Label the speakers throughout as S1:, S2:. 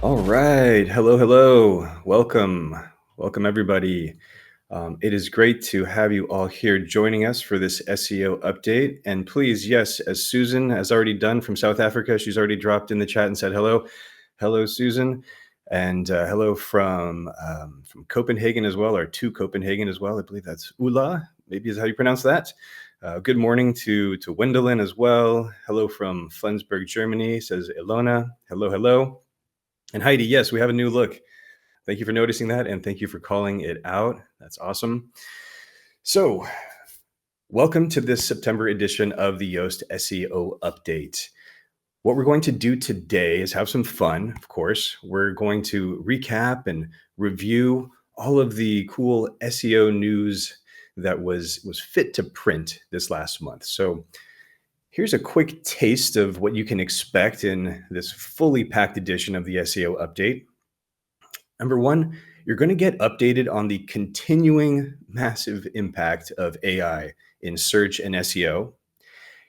S1: All right. Hello, hello. Welcome. Welcome, everybody. It is great to have you all here joining us for this SEO update. And please, yes, as Susan has already done from South Africa, she's already dropped in the chat and said hello. Hello, Susan. And hello from Copenhagen as well, or to Copenhagen as well. I believe that's Ula, maybe is how you pronounce that. Good morning to Wendelin as well. Hello from Flensburg, Germany, says Ilona. Hello, hello. And Heidi, yes, we have a new look. Thank you for noticing that, and thank you for calling it out. That's awesome. So, welcome to this September edition of the Yoast SEO Update. What we're going to do today is have some fun, of course. We're going to recap and review all of the cool SEO news that was fit to print this last month. So, here's a quick taste of what you can expect in this fully packed edition of the SEO Update. Number one, you're going to get updated on the continuing massive impact of AI in search and SEO.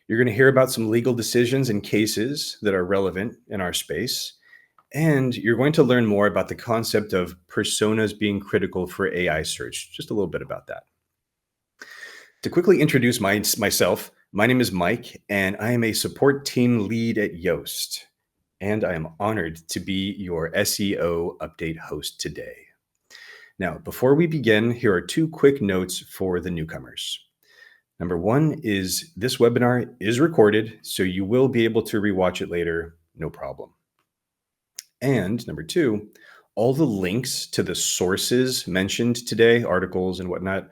S1: You're going to hear about some legal decisions and cases that are relevant in our space. And you're going to learn more about the concept of personas being critical for AI search. Just a little bit about that. To quickly introduce myself, my name is Mike, and I am a support team lead at Yoast. And I am honored to be your SEO update host today. Now, before we begin, here are two quick notes for the newcomers. Number one is this webinar is recorded, so you will be able to rewatch it later, no problem. And number two, all the links to the sources mentioned today, articles and whatnot,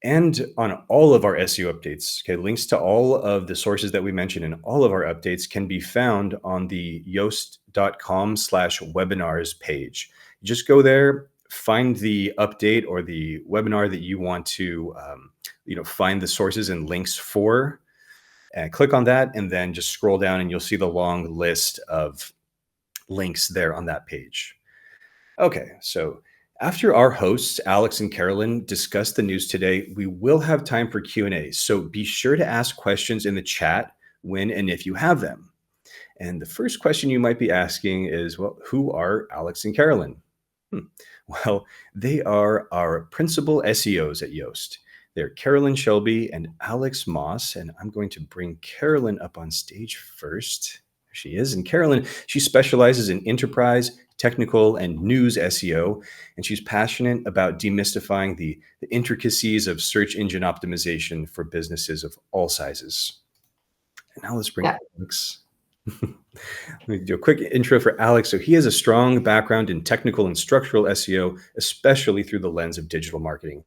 S1: and on all of our SEO updates, okay, links to all of the sources that we mentioned in all of our updates can be found on the yoast.com/webinars page. You just go there, find the update or the webinar that you want to, find the sources and links for, and click on that, and then just scroll down and you'll see the long list of links there on that page. Okay, so after our hosts, Alex and Carolyn, discuss the news today, we will have time for Q&A. So be sure to ask questions in the chat when and if you have them. And the first question you might be asking is, well, who are Alex and Carolyn? Well, they are our principal SEOs at Yoast. They're Carolyn Shelby and Alex Moss. And I'm going to bring Carolyn up on stage first. There she is. And Carolyn, she specializes in enterprise, technical, and news SEO, and she's passionate about demystifying the intricacies of search engine optimization for businesses of all sizes. And now let's bring Alex. Let me do a quick intro for Alex. So he has a strong background in technical and structural SEO, especially through the lens of digital marketing.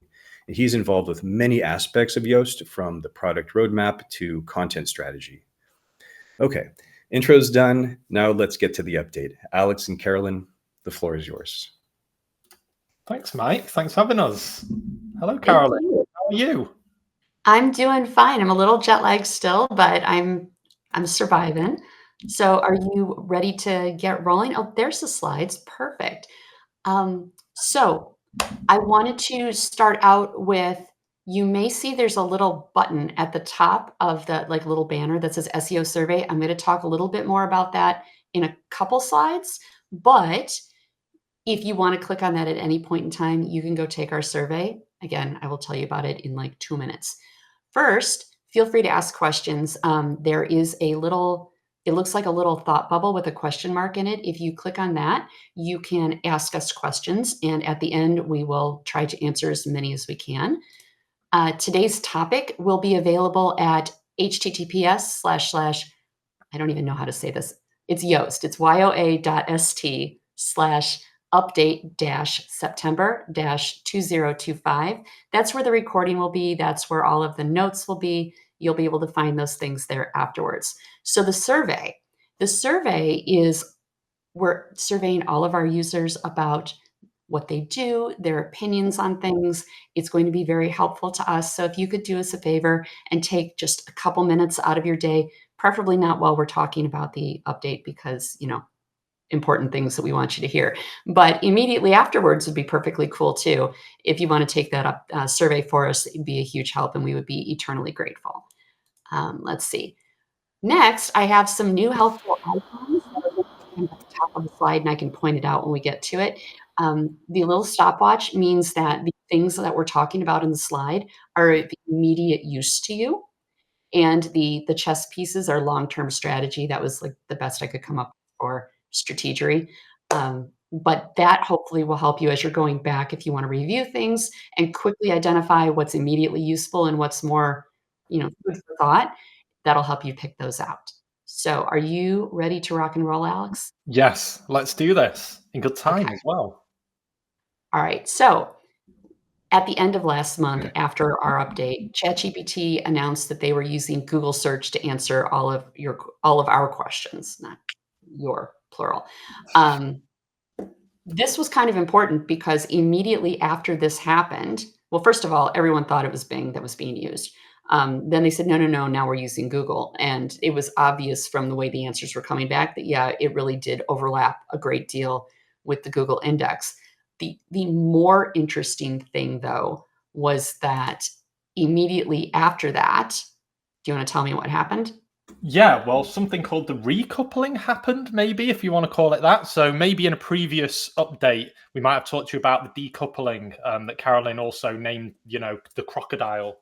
S1: And he's involved with many aspects of Yoast, from the product roadmap to content strategy. Okay. Intro's done. Now let's get to the update. Alex and Carolyn, the floor is yours.
S2: Thanks, Mike. Thanks for having us. Hello, Carolyn. How are you?
S3: I'm doing fine. I'm a little jet lagged still, but I'm surviving. So are you ready to get rolling? Oh, there's the slides. Perfect. So I wanted to start out with, you may see there's a little button at the top of the little banner that says SEO survey. I'm going to talk a little bit more about that in a couple slides, but if you want to click on that at any point in time, you can go take our survey. Again, I will tell you about it in like 2 minutes. First, feel free to ask questions. There is it looks like a little thought bubble with a question mark in it. If you click on that, you can ask us questions, and at the end, we will try to answer as many as we can. Today's topic will be available at https/ I don't even know how to say this. It's Yoast. It's yoa.st/update-september-2025. That's where the recording will be. That's where all of the notes will be. You'll be able to find those things there afterwards. So the survey is, we're surveying all of our users about what they do, their opinions on things. It's going to be very helpful to us. So if you could do us a favor and take just a couple minutes out of your day, preferably not while we're talking about the update, because, important things that we want you to hear, but immediately afterwards would be perfectly cool too. If you want to take that up survey for us, it'd be a huge help, and we would be eternally grateful. Let's see. Next, I have some new helpful icons that are going to come back top of the slide, and I can point it out when we get to it. The little stopwatch means that the things that we're talking about in the slide are of immediate use to you, and the chess pieces are long-term strategy. That was, like, the best I could come up with for strategery. But that hopefully will help you as you're going back if you wanna review things and quickly identify what's immediately useful and what's more, food for thought. That'll help you pick those out. So, are you ready to rock and roll, Alex?
S2: Yes, let's do this in good time
S3: Okay.
S2: as well.
S3: All right. So, at the end of last month, after our update, ChatGPT announced that they were using Google Search to answer all of our questions, not your plural. This was kind of important because immediately after this happened, well, first of all, everyone thought it was Bing that was being used. Then they said, no, no, no, now we're using Google. And it was obvious from the way the answers were coming back that, yeah, it really did overlap a great deal with the Google index. The more interesting thing, though, was that immediately after that, do you want to tell me what happened?
S2: Yeah, well, something called the recoupling happened, maybe, if you want to call it that. So maybe in a previous update, we might have talked to you about the decoupling that Carolyn also named, the crocodile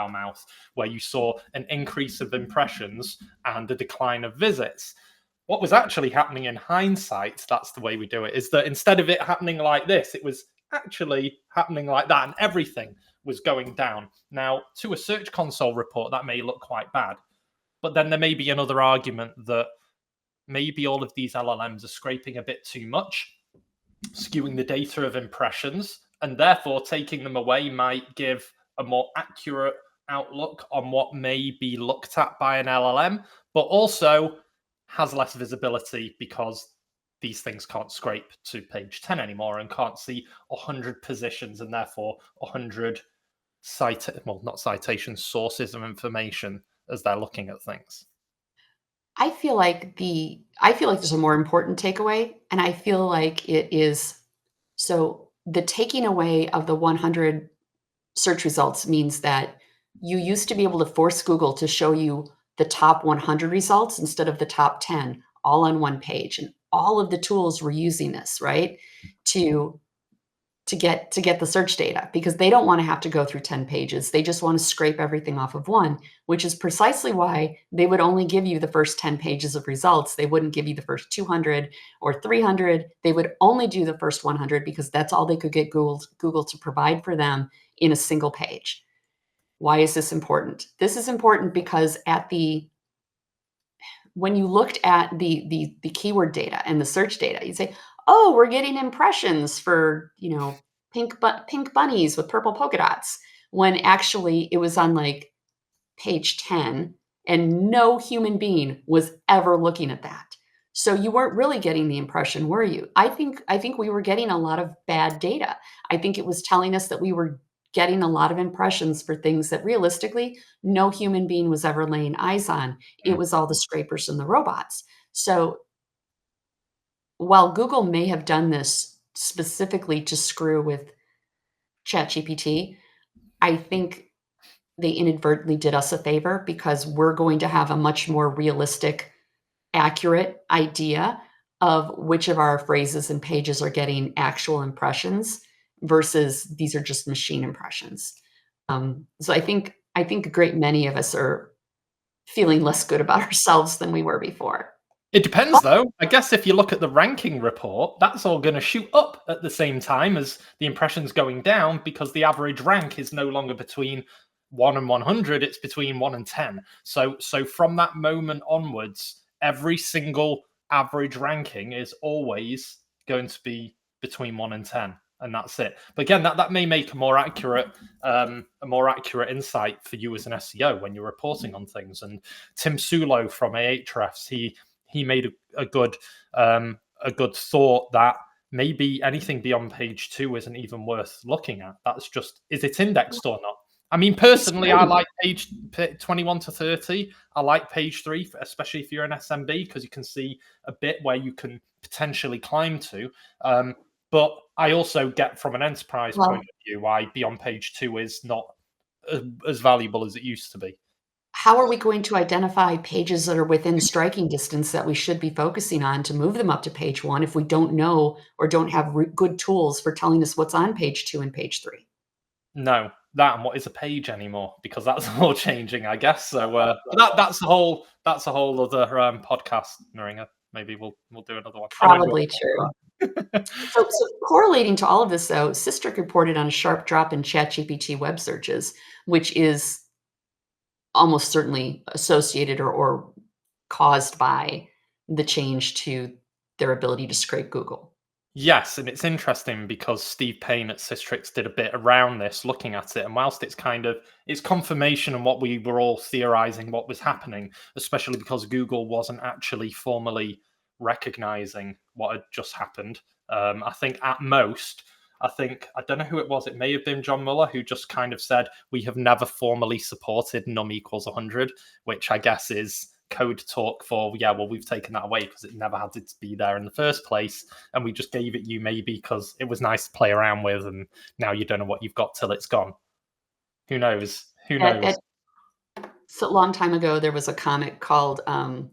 S2: mouth, where you saw an increase of impressions and a decline of visits. What was actually happening in hindsight, that's the way we do it, is that instead of it happening like this, it was actually happening like that, and everything was going down. Now, to a Search Console report, that may look quite bad. But then there may be another argument that maybe all of these LLMs are scraping a bit too much, skewing the data of impressions, and therefore taking them away might give a more accurate outlook on what may be looked at by an LLM, but also has less visibility because these things can't scrape to page 10 anymore and can't see 100 positions and therefore 100 not citations, sources of information as they're looking at things.
S3: I feel like there's a more important takeaway, and I feel like it is so the taking away of the 100 search results means that you used to be able to force Google to show you the top 100 results instead of the top 10 all on one page, and all of the tools were using this, right? To get the search data because they don't want to have to go through 10 pages. They just want to scrape everything off of one, which is precisely why they would only give you the first 10 pages of results. They wouldn't give you the first 200 or 300. They would only do the first 100 because that's all they could get Google to provide for them in a single page. Why is this important? This is important because when you looked at the keyword data and the search data, you'd say, oh, we're getting impressions for, pink bunnies with purple polka dots, when actually it was on like page 10 and no human being was ever looking at that. So you weren't really getting the impression, were you? I think we were getting a lot of bad data. I think it was telling us that we were getting a lot of impressions for things that realistically no human being was ever laying eyes on. It was all the scrapers and the robots. So while Google may have done this specifically to screw with ChatGPT, I think they inadvertently did us a favor because we're going to have a much more realistic, accurate idea of which of our phrases and pages are getting actual impressions versus these are just machine impressions. So I think a great many of us are feeling less good about ourselves than we were before.
S2: It depends, though. I guess if you look at the ranking report, that's all going to shoot up at the same time as the impressions going down because the average rank is no longer between 1 and 100, it's between 1 and 10. So from that moment onwards, every single average ranking is always going to be between 1 and 10. And that's it. But again, that may make a more accurate insight for you as an SEO when you're reporting on things. And Tim Sulo from Ahrefs, he made a good thought that maybe anything beyond page 2 isn't even worth looking at. That's just, is it indexed or not? I mean, personally, I like page 21 to 30. I like page 3, especially if you're an SMB, because you can see a bit where you can potentially climb to. But I also get from an enterprise point of view why beyond page 2 is not as valuable as it used to be.
S3: how are we going to identify pages that are within striking distance that we should be focusing on to move them up to page 1 if we don't know or don't have good tools for telling us what's on page 2 and page 3?
S2: No, that and what is a page anymore? Because that's all changing, I guess. So that's a whole other podcast, Maringa. Maybe we'll do another one.
S3: Probably true. So correlating to all of this, though, SISTRIX reported on a sharp drop in ChatGPT web searches, which is almost certainly associated or caused by the change to their ability to scrape Google.
S2: Yes, and it's interesting because Steve Payne at SISTRIX did a bit around this, looking at it, and whilst it's confirmation on what we were all theorizing what was happening, especially because Google wasn't actually formally recognizing what had just happened. I think at most, I don't know who it was, it may have been John Mueller, who just kind of said, we have never formally supported num equals 100, which I guess is code talk for, we've taken that away because it never had to be there in the first place, and we just gave it you maybe because it was nice to play around with, and now you don't know what you've got till it's gone. Who knows?
S3: So a long time ago, there was a comic called the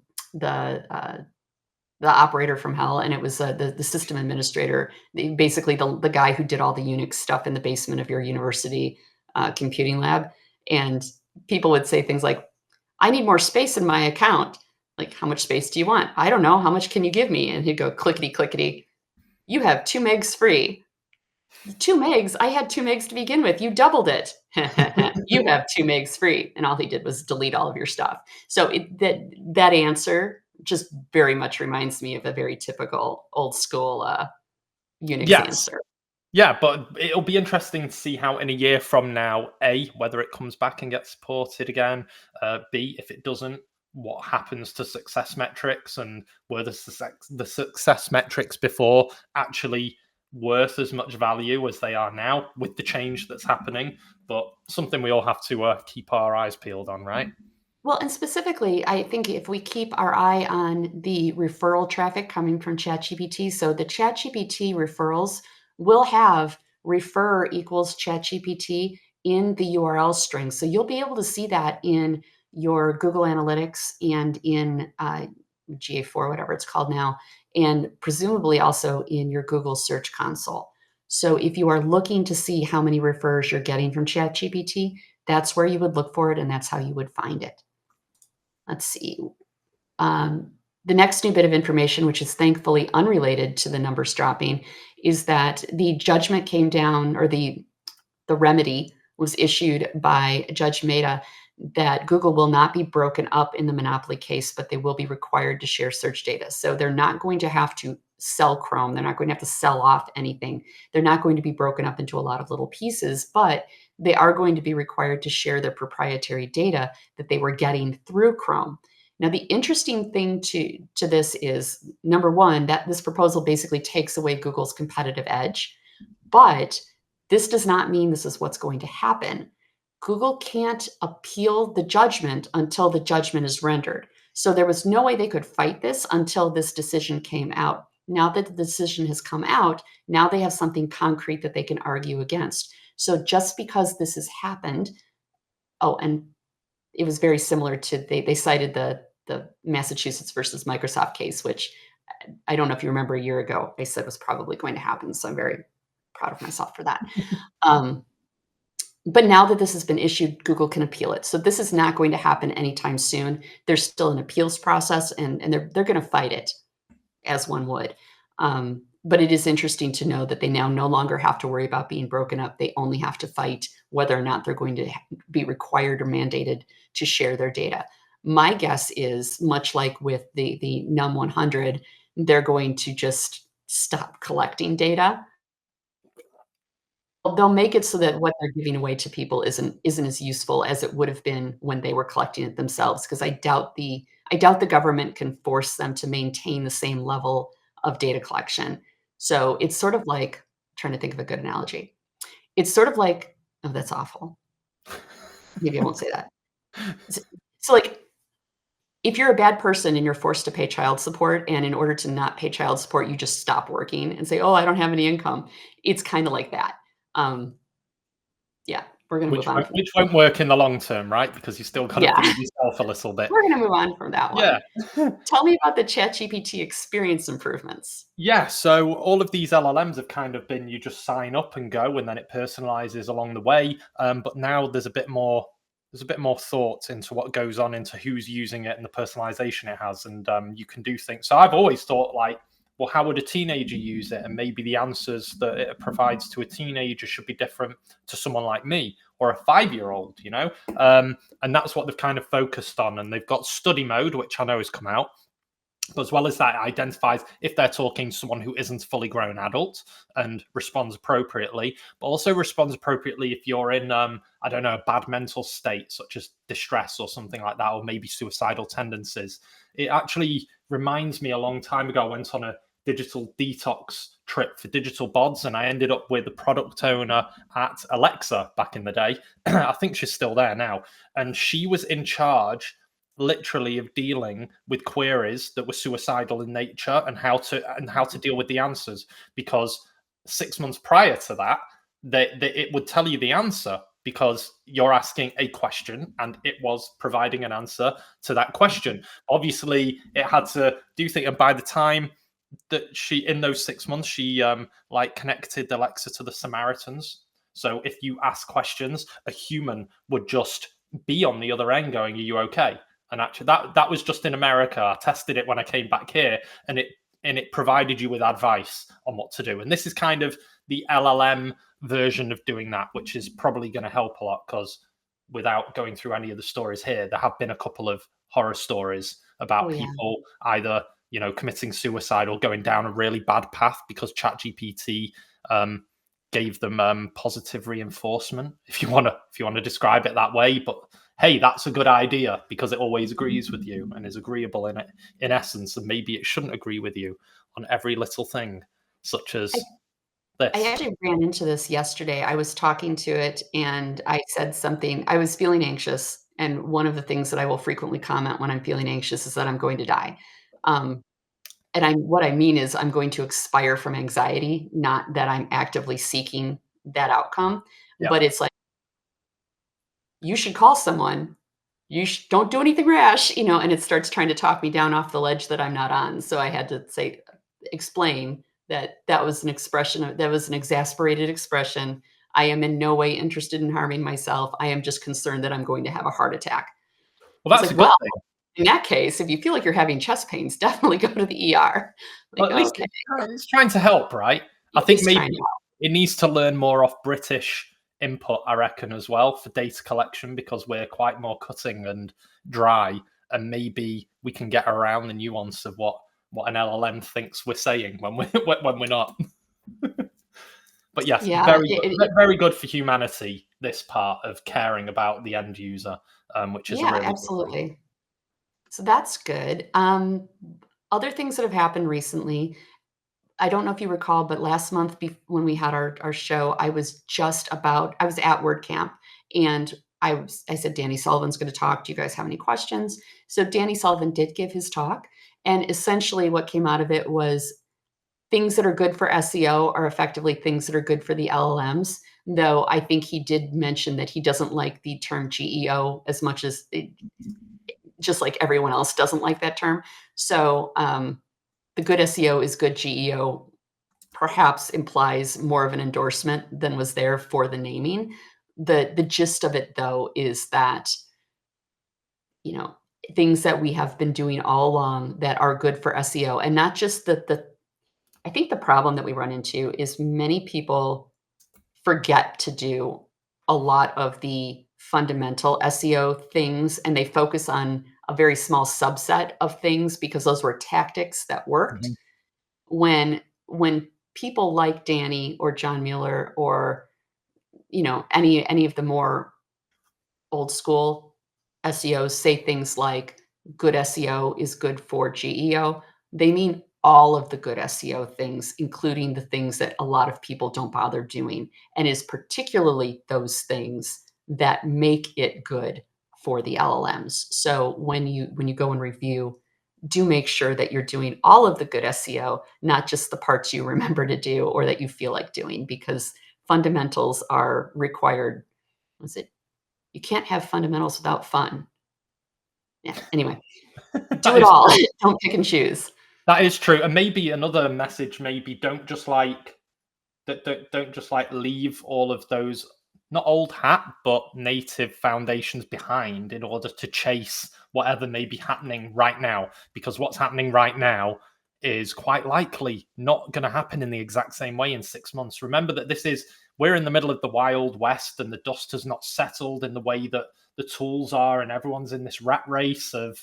S3: Operator from Hell, and it was the system administrator, basically the guy who did all the Unix stuff in the basement of your university computing lab. And people would say things like, I need more space in my account. Like, how much space do you want? I don't know. How much can you give me? And he'd go, clickety, clickety. You have 2 megs free. 2 megs? I had 2 megs to begin with. You doubled it. You have 2 megs free. And all he did was delete all of your stuff. So that answer just very much reminds me of a very typical old school Unix answer.
S2: Yeah, but it'll be interesting to see how in a year from now, A, whether it comes back and gets supported again, B, if it doesn't, what happens to success metrics, and were the success metrics before actually worth as much value as they are now with the change that's happening. But something we all have to keep our eyes peeled on, right?
S3: Well, and specifically, I think if we keep our eye on the referral traffic coming from ChatGPT, so the ChatGPT referrals will have refer equals ChatGPT in the URL string. So you'll be able to see that in your Google Analytics and in GA4, whatever it's called now, and presumably also in your Google Search Console. So if you are looking to see how many refers you're getting from ChatGPT, that's where you would look for it, and that's how you would find it. Let's see. The next new bit of information, which is thankfully unrelated to the numbers dropping, is that the judgment came down, or the remedy was issued by Judge Mehta, that Google will not be broken up in the monopoly case, but they will be required to share search data. So they're not going to have to sell Chrome. They're not going to have to sell off anything. They're not going to be broken up into a lot of little pieces, but they are going to be required to share their proprietary data that they were getting through Chrome. Now, the interesting thing to this is, number one, that this proposal basically takes away Google's competitive edge, but this does not mean this is what's going to happen. Google can't appeal the judgment until the judgment is rendered. So there was no way they could fight this until this decision came out. Now that the decision has come out, now they have something concrete that they can argue against. So just because this has happened, and it was very similar to, they cited the Massachusetts versus Microsoft case, which I don't know if you remember a year ago, I said was probably going to happen. So I'm very proud of myself for that. But now that this has been issued, Google can appeal it. So this is not going to happen anytime soon. There's still an appeals process, and they're going to fight it, as one would. But it is interesting to know that they now no longer have to worry about being broken up. They only have to fight whether or not they're going to be required or mandated to share their data. My guess is, much like with the num 100, they're going to just stop collecting data. They'll make it so that what they're giving away to people isn't as useful as it would have been when they were collecting it themselves, because I doubt the government can force them to maintain the same level of data collection. So it's sort of like, I'm trying to think of a good analogy. It's sort of like, oh, that's awful. Maybe I won't say that. So like, if you're a bad person and you're forced to pay child support, and in order to not pay child support, you just stop working and say, oh, I don't have any income. It's kind of like that. Yeah, We're going to move on.
S2: Which won't work in the long term, right? Because you still got to feed yourself a little bit.
S3: We're going to move on from that one.
S2: Yeah.
S3: Tell me about the ChatGPT experience improvements.
S2: Yeah, so all of these LLMs have kind of been, you just sign up and go, and then it personalizes along the way. But now there's a bit more thought into what goes on, into who's using it and the personalization it has, and you can do things. So I've always thought, like, well, how would a teenager use it? And maybe the answers that it provides to a teenager should be different to someone like me or a 5-year-old, you know? And that's what they've kind of focused on. And they've got study mode, which I know has come out. But as well as that, it identifies if they're talking to someone who isn't a fully grown adult and responds appropriately, but also responds appropriately if you're in, I don't know, a bad mental state, such as distress or something like that, or maybe suicidal tendencies. It actually reminds me, a long time ago, I went on a digital detox trip for digital bods, and I ended up with the product owner at Alexa back in the day. I think she's still there now. And she was in charge literally of dealing with queries that were suicidal in nature, and how to deal with the answers, because 6 months prior to that, it would tell you the answer, because you're asking a question and it was providing an answer to that question. Obviously it had to do things, and by the time that in those 6 months, she like connected Alexa to the Samaritans. So if you ask questions, a human would just be on the other end going, "Are you okay?" And actually, that was just in America. I tested it when I came back here, and it provided you with advice on what to do. And this is kind of the LLM version of doing that, which is probably going to help a lot, because without going through any of the stories here, there have been a couple of horror stories about people either, you know, committing suicide or going down a really bad path because ChatGPT gave them positive reinforcement, if you want to describe it that way. But hey, that's a good idea, because it always agrees with you and is agreeable in essence, and maybe it shouldn't agree with you on every little thing, such as this.
S3: I actually ran into this yesterday. I was talking to it and I said something. I was feeling anxious, and one of the things that I will frequently comment when I'm feeling anxious is that I'm going to die. And what I mean is I'm going to expire from anxiety, not that I'm actively seeking that outcome.
S2: Yeah.
S3: But it's like, you should call someone. Don't do anything rash, you know, and it starts trying to talk me down off the ledge that I'm not on. So I had to explain that was an expression, that was an exasperated expression. I am in no way interested in harming myself. I am just concerned that I'm going to have a heart attack.
S2: Well, that's a good thing.
S3: In that case, if you feel like you're having chest pains, definitely go to the ER.
S2: Like, well, at least it's trying to help, right? I think maybe it needs to learn more off British input, I reckon, as well, for data collection, because we're quite more cutting and dry, and maybe we can get around the nuance of what an LLM thinks we're saying when we're not. But yes, very good for humanity, this part of caring about the end user, which is really
S3: absolutely good. So that's good. Other things that have happened recently, I don't know if you recall, but last month when we had our show, I was at WordCamp, and I said, Danny Sullivan's going to talk. Do you guys have any questions? So Danny Sullivan did give his talk, and essentially what came out of it was things that are good for SEO are effectively things that are good for the LLMs, though I think he did mention that he doesn't like the term GEO as much as just like everyone else doesn't like that term. So the good SEO is good GEO perhaps implies more of an endorsement than was there for the naming. The gist of it, though, is that, you know, things that we have been doing all along that are good for SEO, and not just I think the problem that we run into is many people forget to do a lot of the fundamental SEO things, and they focus on a very small subset of things because those were tactics that worked. Mm-hmm. When people like Danny or John Mueller or, you know, any of the more old school SEOs say things like good SEO is good for GEO, they mean all of the good SEO things, including the things that a lot of people don't bother doing, and is particularly those things that make it good for the LLMs. So when you go and review, do make sure that you're doing all of the good SEO, not just the parts you remember to do or that you feel like doing, because fundamentals are required Was it? You can't have fundamentals without fun. Yeah. Anyway, do it all. Don't pick and choose.
S2: That is true. And maybe another message, maybe don't just like don't just like leave all of those not old hat but native foundations behind in order to chase whatever may be happening right now, because what's happening right now is quite likely not going to happen in the exact same way in 6 months. Remember that we're in the middle of the wild west, and the dust has not settled in the way that the tools are, and everyone's in this rat race of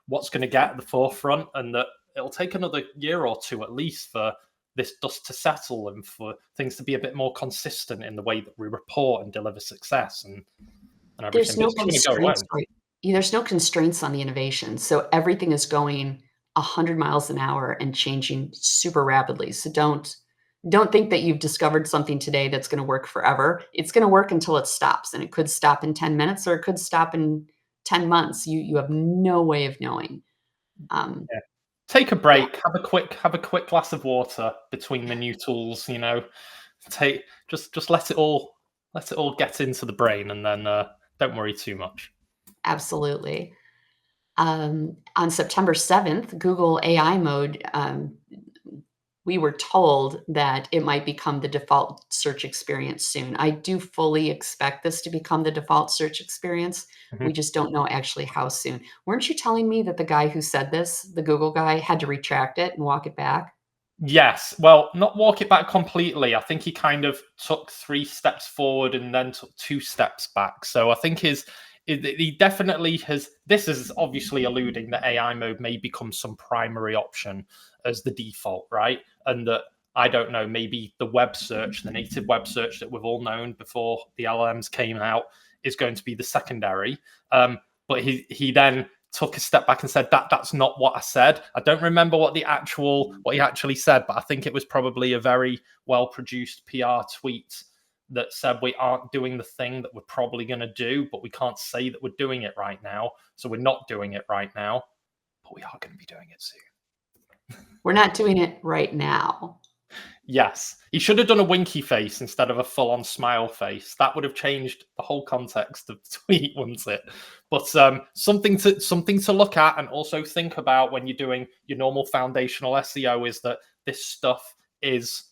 S2: what's going to get at the forefront, and that it'll take another year or two at least for this dust to settle and for things to be a bit more consistent in the way that we report and deliver success and everything.
S3: There's no constraints on the innovation. So everything is going 100 miles an hour and changing super rapidly. So don't think that you've discovered something today that's going to work forever. It's going to work until it stops, and it could stop in 10 minutes or it could stop in 10 months. You have no way of knowing.
S2: Take a break. Yeah. Have a quick glass of water between the new tools. Just let it all get into the brain, and then don't worry too much.
S3: Absolutely. On September 7th, Google AI mode, we were told that it might become the default search experience soon. I do fully expect this to become the default search experience. Mm-hmm. We just don't know actually how soon. Weren't you telling me that the guy who said this, the Google guy, had to retract it and walk it back?
S2: Yes. Well, not walk it back completely. I think he kind of took 3 steps forward and then took 2 steps back. So I think he definitely has. This is obviously alluding that AI mode may become some primary option as the default, right? And that, I don't know, maybe the web search, the native web search that we've all known before the LLMs came out, is going to be the secondary. But he then took a step back and said that's not what I said. I don't remember what he actually said, but I think it was probably a very well produced PR tweet that said we aren't doing the thing that we're probably going to do, but we can't say that we're doing it right now. So we're not doing it right now, but we are going to be doing it soon.
S3: We're not doing it right now.
S2: Yes. He should have done a winky face instead of a full-on smile face. That would have changed the whole context of the tweet, wouldn't it? But something to look at and also think about when you're doing your normal foundational SEO is that this stuff is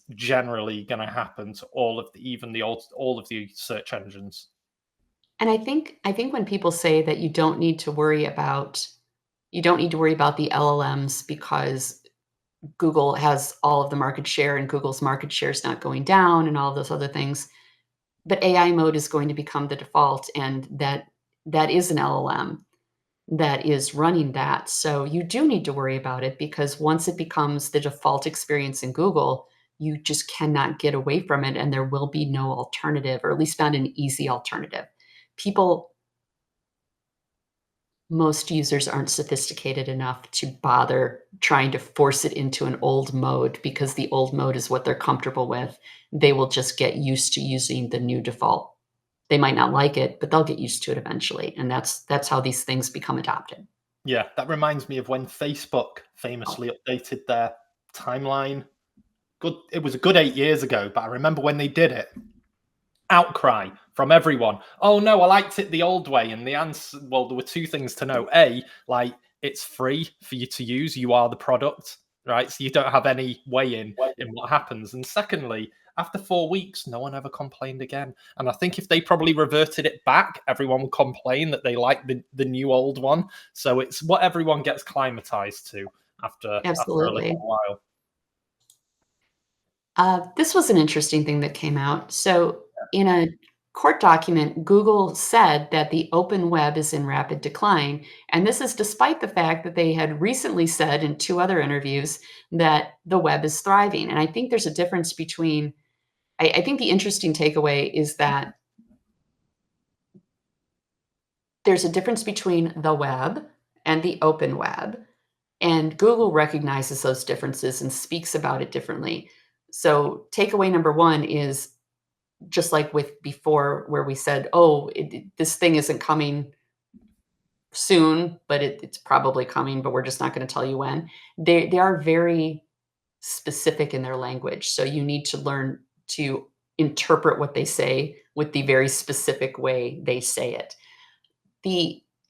S2: generally going to happen to all of the search engines.
S3: And I think when people say that you don't need to worry about the LLMs because Google has all of the market share and Google's market share is not going down and all of those other things, but AI mode is going to become the default, and that is an LLM that is running that. So you do need to worry about it, because once it becomes the default experience in Google, you just cannot get away from it, and there will be no alternative, or at least not an easy alternative. Most users aren't sophisticated enough to bother trying to force it into an old mode, because the old mode is what they're comfortable with. They will just get used to using the new default. They might not like it, but they'll get used to it eventually. And that's how these things become adopted.
S2: Yeah, that reminds me of when Facebook famously updated their timeline. It was a good 8 years ago, but I remember when they did it, outcry from everyone. Oh no, I liked it the old way. And the answer, well, there were 2 things to know. A, like, it's free for you to use. You are the product, right? So you don't have any way in what happens. And secondly, after 4 weeks, no one ever complained again. And I think if they probably reverted it back, everyone would complain that they like the new old one. So it's what everyone gets climatized to after a little while.
S3: This was an interesting thing that came out. So in a court document, Google said that the open web is in rapid decline. And this is despite the fact that they had recently said in 2 other interviews that the web is thriving. And I think there's a difference between, I think the interesting takeaway is that there's a difference between the web and the open web. And Google recognizes those differences and speaks about it differently. So takeaway number 1 is, just like with before, where we said, this thing isn't coming soon, but it's probably coming, but we're just not going to tell you when. They are very specific in their language. So you need to learn to interpret what they say with the very specific way they say it.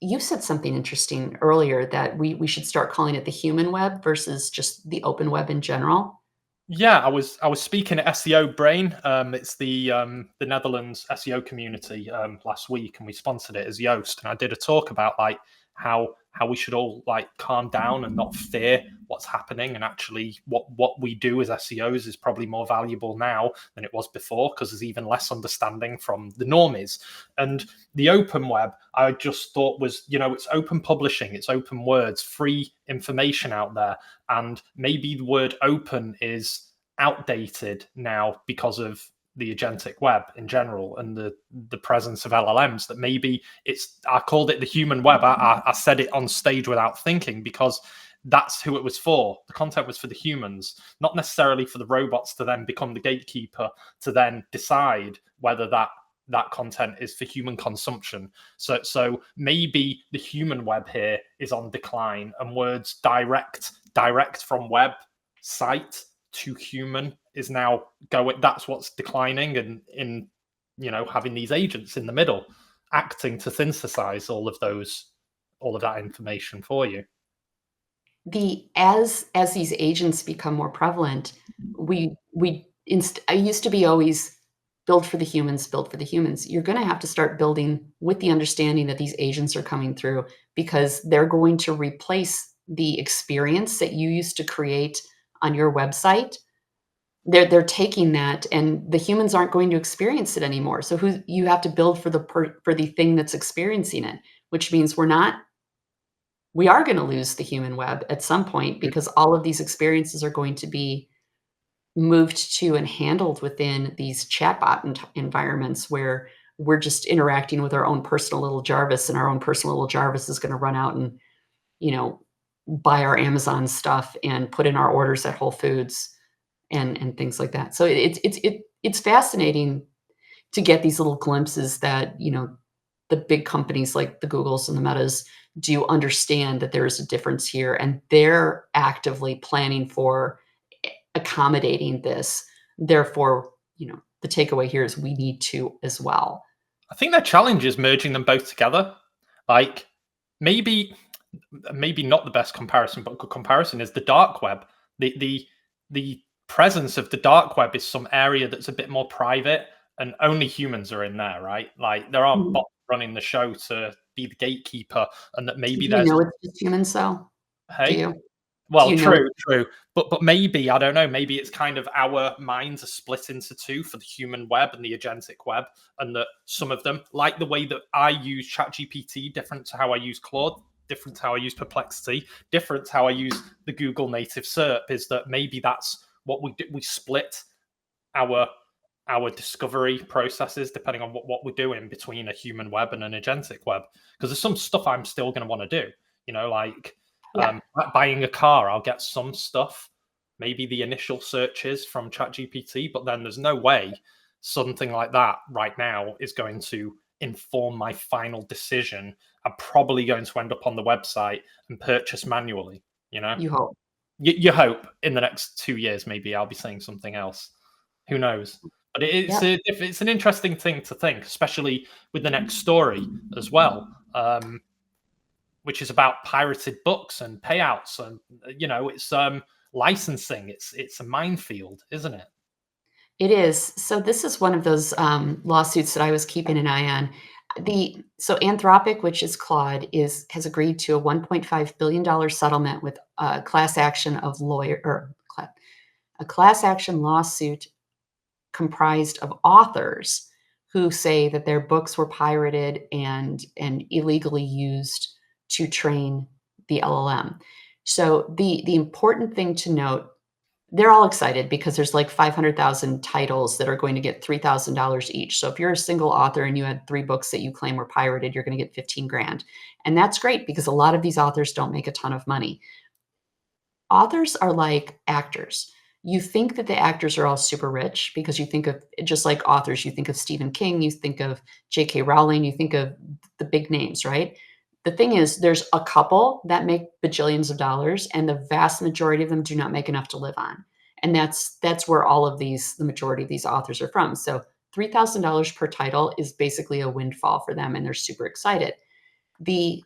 S3: You said something interesting earlier that we should start calling it the human web versus just the open web in general.
S2: Yeah, I was speaking at SEO Brain. It's the Netherlands SEO community last week, and we sponsored it as Yoast. And I did a talk about like how we should all like calm down and not fear what's happening, and actually what we do as SEOs is probably more valuable now than it was before, because there's even less understanding from the normies. And the open web, I just thought was, it's open publishing, it's open words, free information out there. And maybe the word open is outdated now because of the agentic web in general and the presence of LLMs, that maybe I called it the human web. I said it on stage without thinking, because that's who it was for. The content was for the humans, not necessarily for the robots to then become the gatekeeper to then decide whether that content is for human consumption. So maybe the human web here is on decline, and words direct from web site to human is now going. That's what's declining, and in having these agents in the middle acting to synthesize all of that information for you.
S3: As these agents become more prevalent, I used to be always build for the humans, build for the humans. You're going to have to start building with the understanding that these agents are coming through, because they're going to replace the experience that you used to create on your website. They're taking that, and the humans aren't going to experience it anymore. So you have to build for the thing that's experiencing it, which means we are going to lose the human web at some point, because all of these experiences are going to be moved to and handled within these chatbot environments, where we're just interacting with our own personal little Jarvis, and our own personal little Jarvis is going to run out and, buy our Amazon stuff and put in our orders at Whole Foods and things like that. So it's fascinating to get these little glimpses that, the big companies like the Googles and the Metas do understand that there is a difference here, and they're actively planning for accommodating this. Therefore, the takeaway here is we need to as well.
S2: I think their challenge is merging them both together. Like maybe not the best comparison, but a good comparison is the dark web. The presence of the dark web is some area that's a bit more private, and only humans are in there, right? Like there aren't bots running the show to be the gatekeeper, and that maybe
S3: it's just humans though.
S2: Hey,
S3: do you?
S2: Well, true. But maybe, I don't know, maybe it's kind of our minds are split into two for the human web and the agentic web, and that some of them, like the way that I use ChatGPT, different to how I use Claude, different to how I use Perplexity, different to how I use the Google native SERP, is that maybe that's what we do. We split our discovery processes depending on what we're doing between a human web and an agentic web. Because there's some stuff I'm still going to want to do, like buying a car, I'll get some stuff, maybe the initial searches from ChatGPT, but then there's no way something like that right now is going to inform my final decision. I'm probably going to end up on the website and purchase manually,
S3: You hope.
S2: You hope in the next 2 years, maybe I'll be saying something else. Who knows? But it's an interesting thing to think, especially with the next story as well, which is about pirated books and payouts, and it's licensing. It's a minefield, isn't it?
S3: It is. So this is one of those lawsuits that I was keeping an eye on. So Anthropic, which is Claude, has agreed to a $1.5 billion settlement with a class action lawsuit comprised of authors who say that their books were pirated and illegally used to train the LLM. So the important thing to note, they're all excited because there's like 500,000 titles that are going to get $3,000 each. So if you're a single author and you had 3 books that you claim were pirated, you're going to get 15 grand. And that's great because a lot of these authors don't make a ton of money. Authors are like actors. You think that the actors are all super rich because you think of, just like authors, you think of Stephen King, you think of J.K. Rowling, you think of the big names, right? The thing is, there's a couple that make bajillions of dollars, and the vast majority of them do not make enough to live on. And that's where all of these, the majority of these authors are from. So $3,000 per title is basically a windfall for them, and they're super excited. The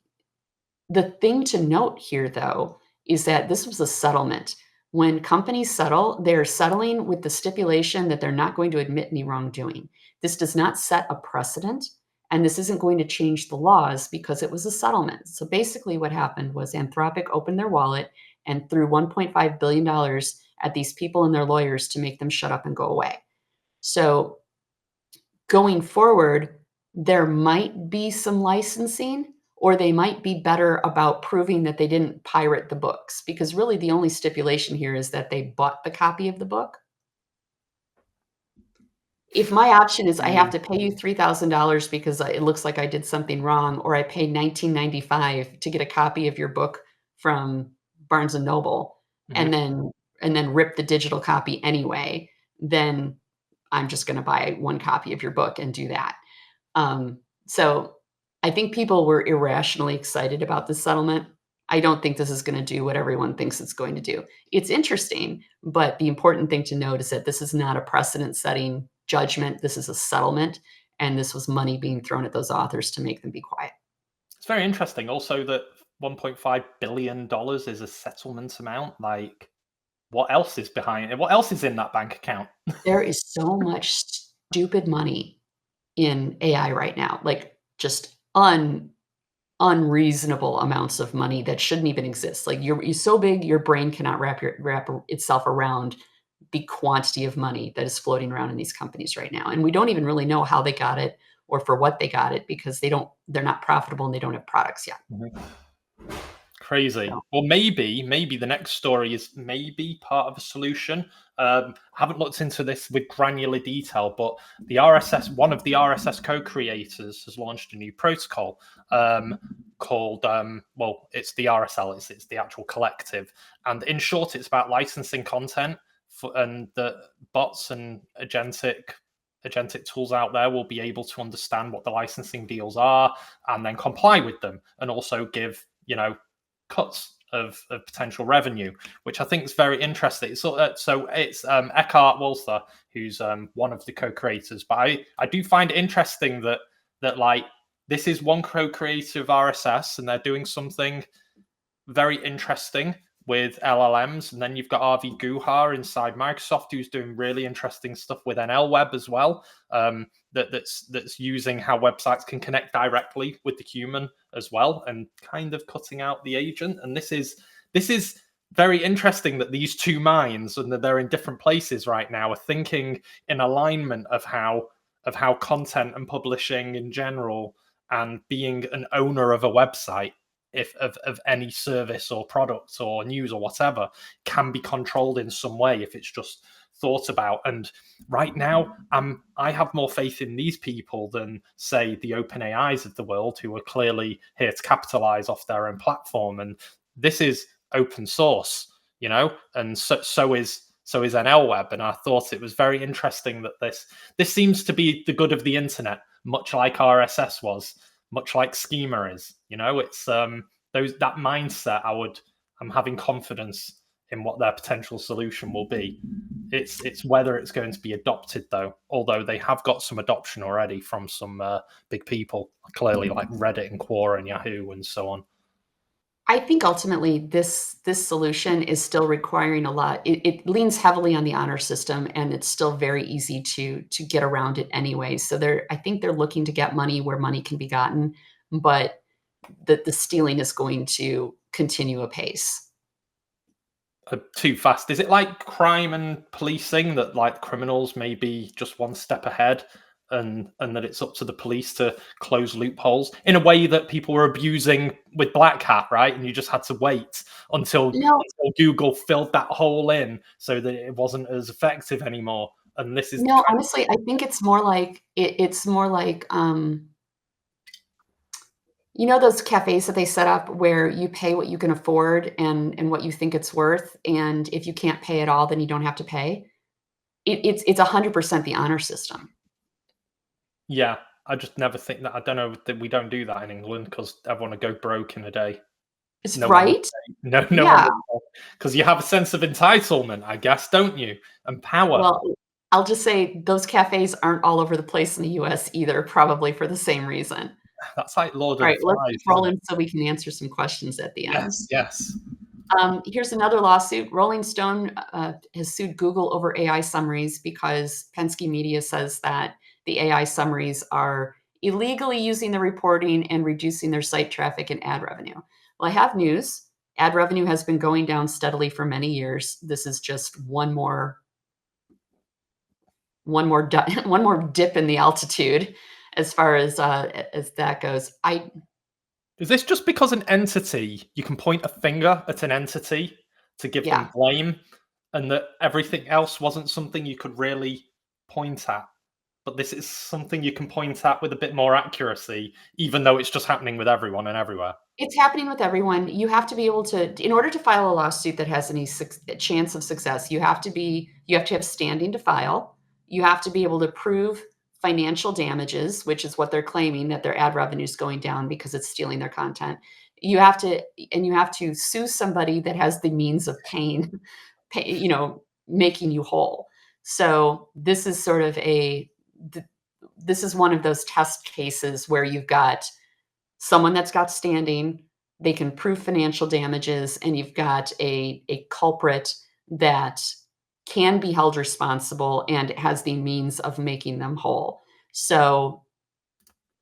S3: thing to note here, though, is that this was a settlement. When companies settle, they're settling with the stipulation that they're not going to admit any wrongdoing. This does not set a precedent, and this isn't going to change the laws because it was a settlement. So basically what happened was Anthropic opened their wallet and threw $1.5 billion at these people and their lawyers to make them shut up and go away. So going forward, there might be some licensing, or they might be better about proving that they didn't pirate the books, because really the only stipulation here is that they bought the copy of the book. If my option is I have to pay you $3,000 because it looks like I did something wrong, or I pay $19.95 to get a copy of your book from Barnes and Noble, and then rip the digital copy anyway, then I'm just going to buy one copy of your book and do that. So I think people were irrationally excited about this settlement. I don't think this is going to do what everyone thinks it's going to do. It's interesting, but the important thing to note is that this is not a precedent-setting judgment. This is a settlement, and this was money being thrown at those authors to make them be quiet.
S2: It's very interesting also that $1.5 billion is a settlement amount. Like, what else is behind it? What else is in that bank account?
S3: There is so much stupid money in AI right now, like just unreasonable amounts of money that shouldn't even exist. Like you're so big, your brain cannot wrap itself around the quantity of money that is floating around in these companies right now. And we don't even really know how they got it or for what they got it, because they're not profitable and they don't have products yet.
S2: Crazy.
S3: So.
S2: Well, maybe the next story is maybe part of a solution. I haven't looked into this with granular detail, but one of the RSS co-creators has launched a new protocol called, it's the RSL, it's the actual collective. And in short, it's about licensing content and the bots and agentic tools out there will be able to understand what the licensing deals are and then comply with them, and also give, cuts of potential revenue, which I think is very interesting. So it's Eckhart Walther, who's one of the co-creators. But I do find it interesting that like this is one co-creator of RSS, and they're doing something very interesting with LLMs. And then you've got Avi Guha inside Microsoft, who's doing really interesting stuff with NLWeb as well. That's using how websites can connect directly with the human as well, and kind of cutting out the agent. And this is very interesting that these two minds, and that they're in different places right now, are thinking in alignment of how content and publishing in general, and being an owner of a website, of any service or product or news or whatever, can be controlled in some way if it's just thought about. And right now, I have more faith in these people than, say, the OpenAIs of the world, who are clearly here to capitalize off their own platform. And this is open source, and so is NLWeb. And I thought it was very interesting that this seems to be the good of the internet, much like RSS was, much like schema is. It's that mindset. I'm having confidence in what their potential solution will be. It's whether it's going to be adopted, though, although they have got some adoption already from some big people, clearly, like Reddit and Quora and Yahoo and so on.
S3: I think ultimately this solution is still requiring a lot. It leans heavily on the honor system, and it's still very easy to get around it anyway. So I think they're looking to get money where money can be gotten, but the stealing is going to continue apace.
S2: Too fast. Is it like crime and policing, that like criminals may be just one step ahead, and that it's up to the police to close loopholes in a way that people were abusing with Black Hat, right? And you just had to wait until Google filled that hole in so that it wasn't as effective anymore. And this is
S3: honestly, I think it's more like those cafes that they set up where you pay what you can afford and what you think it's worth, and if you can't pay at all, then you don't have to pay. It's 100% the honor system.
S2: Yeah, I just never think that. I don't know that we don't do that in England, because everyone would go broke in a day.
S3: It's
S2: No one would
S3: right.
S2: say. No one
S3: Yeah.
S2: would say. Because you have a sense of entitlement, I guess, don't you? And power.
S3: Well, I'll just say those cafes aren't all over the place in the US either, probably for the same reason.
S2: That's like Lord
S3: All
S2: of
S3: right,
S2: the
S3: let's
S2: Flies,
S3: keep
S2: isn't it?
S3: rolling so we can answer some questions at the end.
S2: Yes.
S3: Here's another lawsuit. Rolling Stone has sued Google over AI summaries because Penske Media says that the AI summaries are illegally using the reporting and reducing their site traffic and ad revenue. Well, I have news. Ad revenue has been going down steadily for many years. This is just one more one more dip in the altitude as far as that goes.
S2: Is this just because an entity, you can point a finger at an entity to give
S3: Yeah.
S2: them blame, and that everything else wasn't something you could really point at? But this is something you can point at with a bit more accuracy, even though it's just happening with everyone and everywhere.
S3: It's happening with everyone. You have to be able to, in order to file a lawsuit that has any chance of success, you have to have standing to file. You have to be able to prove financial damages, which is what they're claiming, that their ad revenue is going down because it's stealing their content. You have to sue somebody that has the means of making you whole. So this is sort of this is one of those test cases where you've got someone that's got standing, they can prove financial damages, and you've got a culprit that can be held responsible and has the means of making them whole. So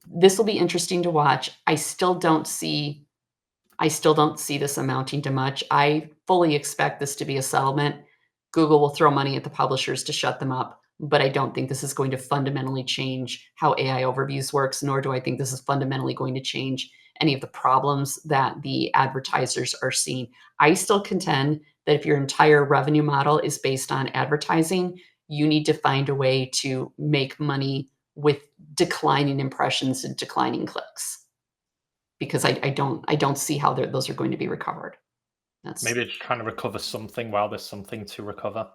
S3: this will be interesting to watch. I still don't see this amounting to much. I fully expect this to be a settlement. Google will throw money at the publishers to shut them up, but I don't think this is going to fundamentally change how AI overviews works, nor do I think this is fundamentally going to change any of the problems that the advertisers are seeing. I still contend that if your entire revenue model is based on advertising, you need to find a way to make money with declining impressions and declining clicks, because I don't see how those are going to be recovered.
S2: Maybe it's trying to recover something while there's something to recover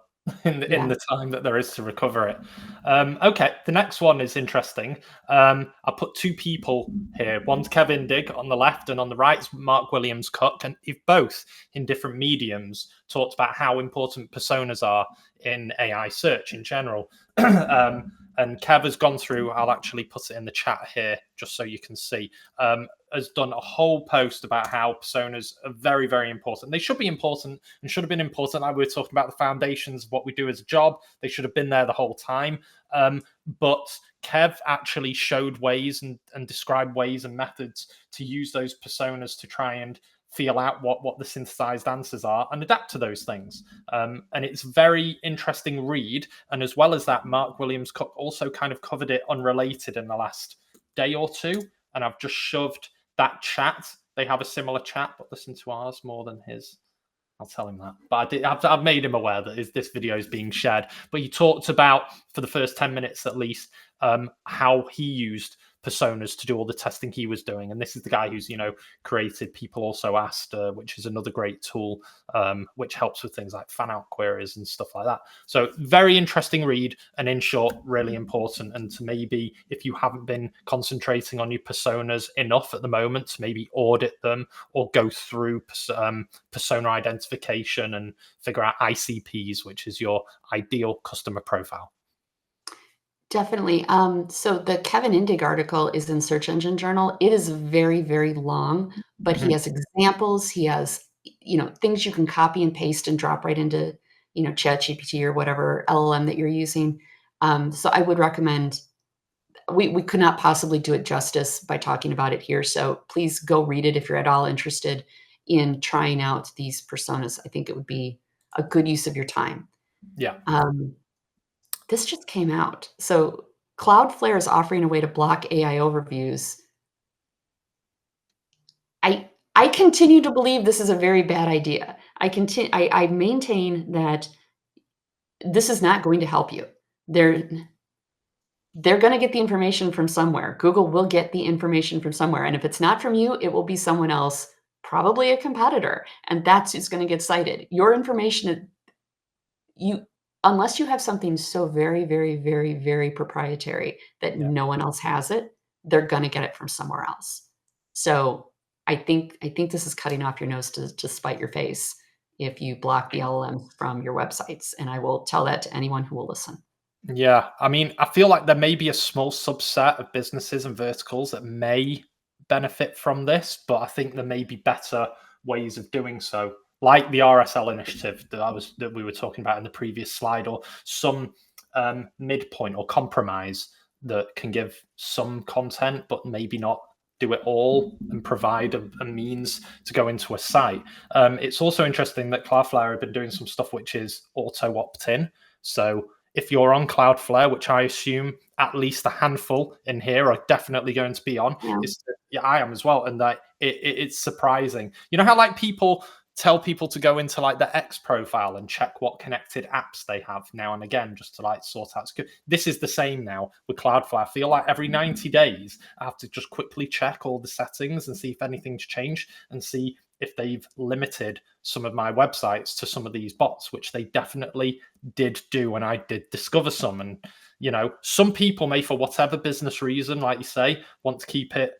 S2: in
S3: Yeah.
S2: the time that there is to recover it. Okay, the next one is interesting. I put two people here. One's Kevin Digg on the left, and on the right is Mark Williams Cook, and if both in different mediums talked about how important personas are in AI search in general. And Kev has gone through, I'll actually put it in the chat here just so you can see, has done a whole post about how personas are very, very important. They should be important and should have been important. Like we were talking about the foundations of what we do as a job. They should have been there the whole time. But Kev actually showed ways and described ways and methods to use those personas to try and feel out what the synthesized answers are and adapt to those things. And it's very interesting read. And as well as that, Mark Williams Cook also kind of covered it unrelated in the last day or two. And I've just shoved that chat. They have a similar chat, but listen to ours more than his. I'll tell him that. But I've made him aware that this video is being shared. But he talked about, for the first 10 minutes at least, how he used personas to do all the testing he was doing. And this is the guy who's, created People Also Asked, which is another great tool, which helps with things like fan out queries and stuff like that. So very interesting read, and in short, really important. And to maybe, if you haven't been concentrating on your personas enough at the moment, to maybe audit them or go through persona identification and figure out ICPs, which is your ideal customer profile.
S3: Definitely. So the Kevin Indig article is in Search Engine Journal. It is very, very long, but he has examples. He has, things you can copy and paste and drop right into, ChatGPT or whatever LLM that you're using. So I would recommend. We could not possibly do it justice by talking about it here. So please go read it if you're at all interested in trying out these personas. I think it would be a good use of your time.
S2: Yeah.
S3: This just came out. So Cloudflare is offering a way to block AI overviews. I continue to believe this is a very bad idea. I maintain that this is not going to help you. They're going to get the information from somewhere. Google will get the information from somewhere. And if it's not from you, it will be someone else, probably a competitor. And that's who's going to get cited. Your information, unless you have something so very, very, very, very proprietary that no one else has it, they're going to get it from somewhere else. So I think this is cutting off your nose to spite your face if you block the LLMs from your websites, and I will tell that to anyone who will listen.
S2: Yeah, I mean, I feel like there may be a small subset of businesses and verticals that may benefit from this, but I think there may be better ways of doing so, like the RSL initiative that we were talking about in the previous slide, or some midpoint or compromise that can give some content, but maybe not do it all and provide a means to go into a site. It's also interesting that Cloudflare have been doing some stuff which is auto opt-in. So if you're on Cloudflare, which I assume at least a handful in here are definitely going to be on, yeah, I am as well, and that it's surprising. You know how like people tell people to go into like their X profile and check what connected apps they have now and again, just to like sort out. This is the same now with Cloudflare. I feel like every 90 days I have to just quickly check all the settings and see if anything's changed and see if they've limited some of my websites to some of these bots, which they definitely did do. And I did discover some. And, you know, some people may, for whatever business reason, like you say, want to keep it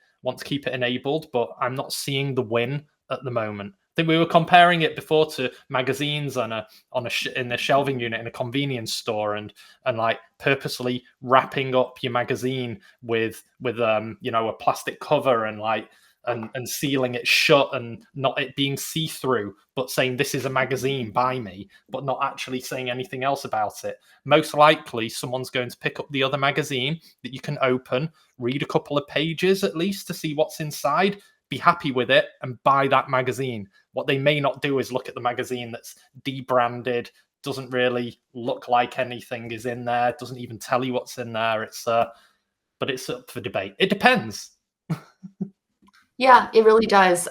S2: enabled, but I'm not seeing the win at the moment. I think we were comparing it before to magazines in the shelving unit in a convenience store, and like purposely wrapping up your magazine with a plastic cover and like and sealing it shut and not it being see-through, but saying this is a magazine, buy me, but not actually saying anything else about it. Most likely someone's going to pick up the other magazine that you can open, read a couple of pages at least to see what's inside, be happy with it, and buy that magazine. What they may not do is look at the magazine that's debranded, doesn't really look like anything is in there, doesn't even tell you what's in there. But it's up for debate. It depends.
S3: Yeah, it really does.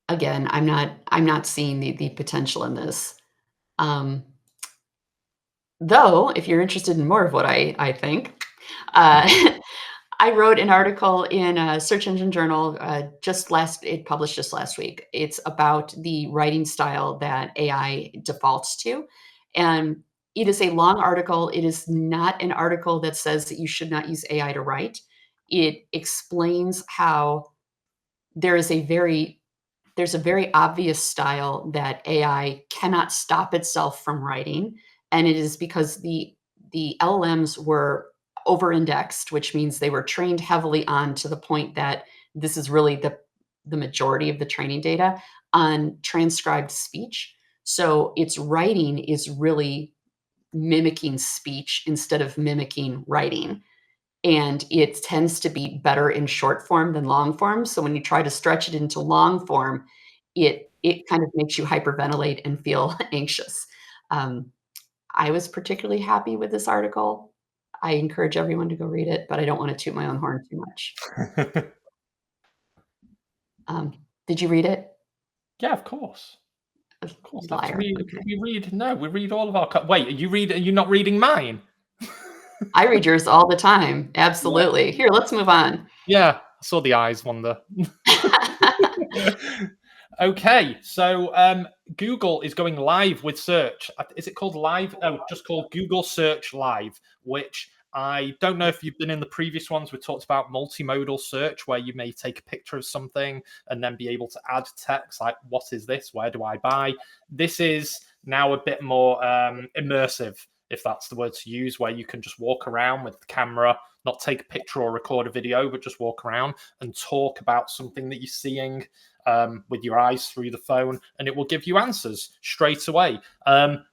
S3: Again, I'm not seeing the potential in this. Though, if you're interested in more of what I think, I wrote an article in a Search Engine Journal it published just last week. It's about the writing style that AI defaults to. And it is a long article. It is not an article that says that you should not use AI to write. It explains how there's a very obvious style that AI cannot stop itself from writing. And it is because the LLMs were over-indexed, which means they were trained heavily on, to the point that this is really the majority of the training data, on transcribed speech. So its writing is really mimicking speech instead of mimicking writing. And it tends to be better in short form than long form. So when you try to stretch it into long form, it kind of makes you hyperventilate and feel anxious. I was particularly happy with this article. I encourage everyone to go read it, but I don't want to toot my own horn too much. Did you read it?
S2: Yeah, of course. Of course.
S3: Liar.
S2: We read all of our... Wait, are you not reading mine?
S3: I read yours all the time. Absolutely. Yeah. Here, let's move on.
S2: Yeah, I saw the eyes wander. Okay, so Google is going live with search. Is it called live? Oh, just called Google Search Live, which I don't know if you've been in the previous ones. We talked about multimodal search, where you may take a picture of something and then be able to add text like, what is this? Where do I buy? This is now a bit more immersive, if that's the word to use, where you can just walk around with the camera, not take a picture or record a video, but just walk around and talk about something that you're seeing with your eyes through the phone, and it will give you answers straight away.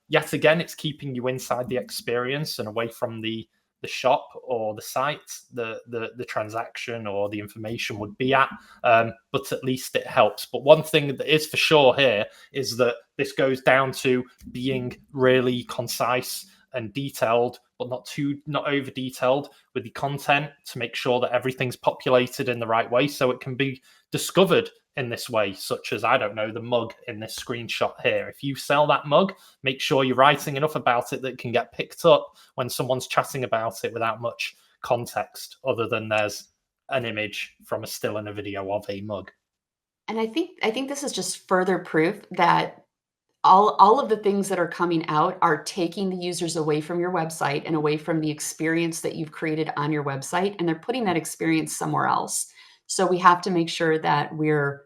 S2: Yet again, it's keeping you inside the experience and away from the shop or the site the transaction or the information would be at, but at least it helps. But one thing that is for sure here is that this goes down to being really concise and detailed, but not over detailed with the content, to make sure that everything's populated in the right way so it can be discovered in this way, such as, I don't know, the mug in this screenshot here. If you sell that mug, make sure you're writing enough about it that it can get picked up when someone's chatting about it without much context, other than there's an image from a still and a video of a mug.
S3: And I think this is just further proof that all of the things that are coming out are taking the users away from your website and away from the experience that you've created on your website, and they're putting that experience somewhere else. So we have to make sure that we're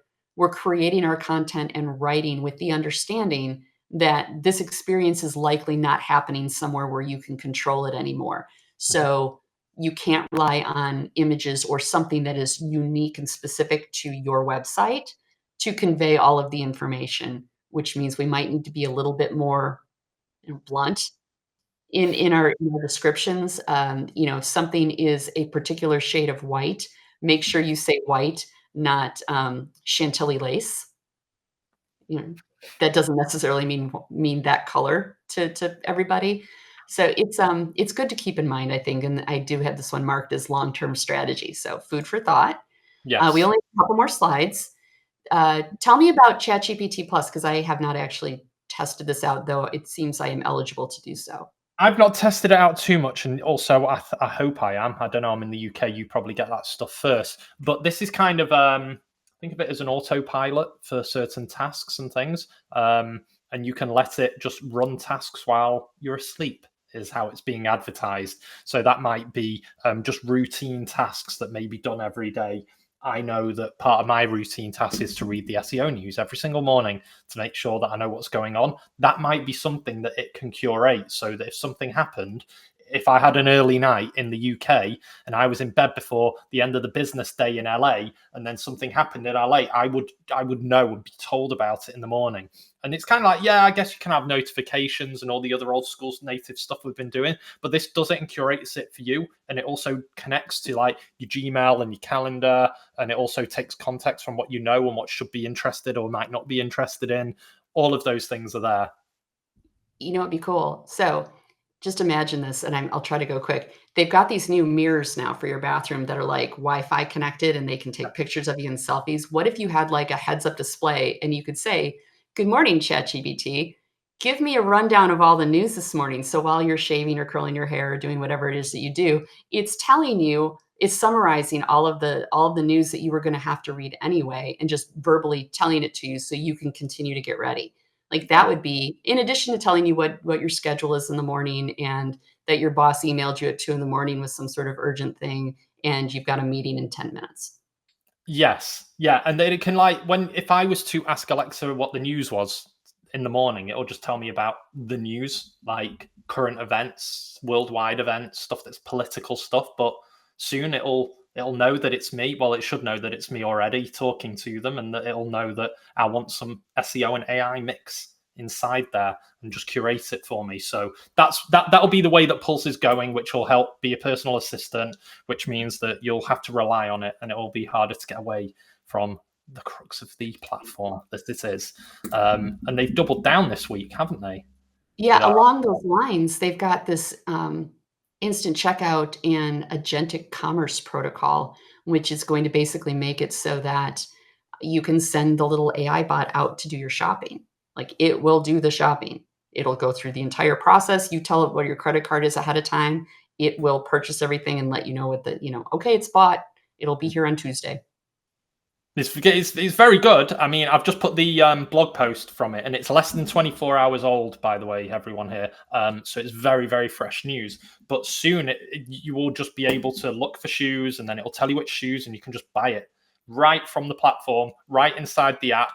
S3: creating our content and writing with the understanding that this experience is likely not happening somewhere where you can control it anymore. So you can't rely on images or something that is unique and specific to your website to convey all of the information, which means we might need to be a little bit more blunt in our descriptions. If something is a particular shade of white, make sure you say white, not Chantilly lace. That doesn't necessarily mean that color to everybody. So it's good to keep in mind, I think, and I do have this one marked as long-term strategy. So food for thought.
S2: Yes.
S3: We only have a couple more slides. Tell me about ChatGPT Plus, because I have not actually tested this out, though it seems I am eligible to do so.
S2: I've not tested it out too much, and also I hope I am. I don't know. I'm in the UK. You probably get that stuff first, but this is kind of think of it as an autopilot for certain tasks and things, and you can let it just run tasks while you're asleep. Is how it's being advertised. So that might be just routine tasks that may be done every day. I know that part of my routine task is to read the SEO news every single morning to make sure that I know what's going on. That might be something that it can curate so that if something happened, if I had an early night in the UK and I was in bed before the end of the business day in LA, and then something happened in LA, I would know and be told about it in the morning. And it's kind of like, yeah, I guess you can have notifications and all the other old school native stuff we've been doing, but this does it and curates it for you. And it also connects to like your Gmail and your calendar. And it also takes context from what you know and what should be interested or might not be interested in. All of those things are there.
S3: It'd be cool. So just imagine this, and I'll try to go quick. They've got these new mirrors now for your bathroom that are like Wi-Fi connected, and they can take pictures of you and selfies. What if you had like a heads-up display and you could say, "Good morning, ChatGPT. Give me a rundown of all the news this morning." So while you're shaving or curling your hair or doing whatever it is that you do, it's telling you, it's summarizing all of the news that you were going to have to read anyway, and just verbally telling it to you so you can continue to get ready. Like that would be, in addition to telling you what your schedule is in the morning and that your boss emailed you at 2 a.m. with some sort of urgent thing and you've got a meeting in 10 minutes.
S2: Yes. Yeah. And then it can if I was to ask Alexa what the news was in the morning, it'll just tell me about the news, like current events, worldwide events, stuff that's political stuff. But soon it'll know that it's me. Well, it should know that it's me already talking to them, and that it'll know that I want some SEO and AI mix inside there and just curate it for me. So that'll be the way that Pulse is going, which will help be a personal assistant, which means that you'll have to rely on it and it will be harder to get away from the crux of the platform that it is. And they've doubled down this week, haven't they?
S3: Yeah, along those lines, they've got this instant checkout and agentic commerce protocol, which is going to basically make it so that you can send the little AI bot out to do your shopping. Like it will do the shopping. It'll go through the entire process. You tell it what your credit card is ahead of time. It will purchase everything and let you know okay, it's bought. It'll be here on Tuesday.
S2: It's very good. I mean, I've just put the blog post from it, and it's less than 24 hours old, by the way, everyone here. So it's very, very fresh news. But soon you will just be able to look for shoes, and then it'll tell you which shoes, and you can just buy it right from the platform, right inside the app.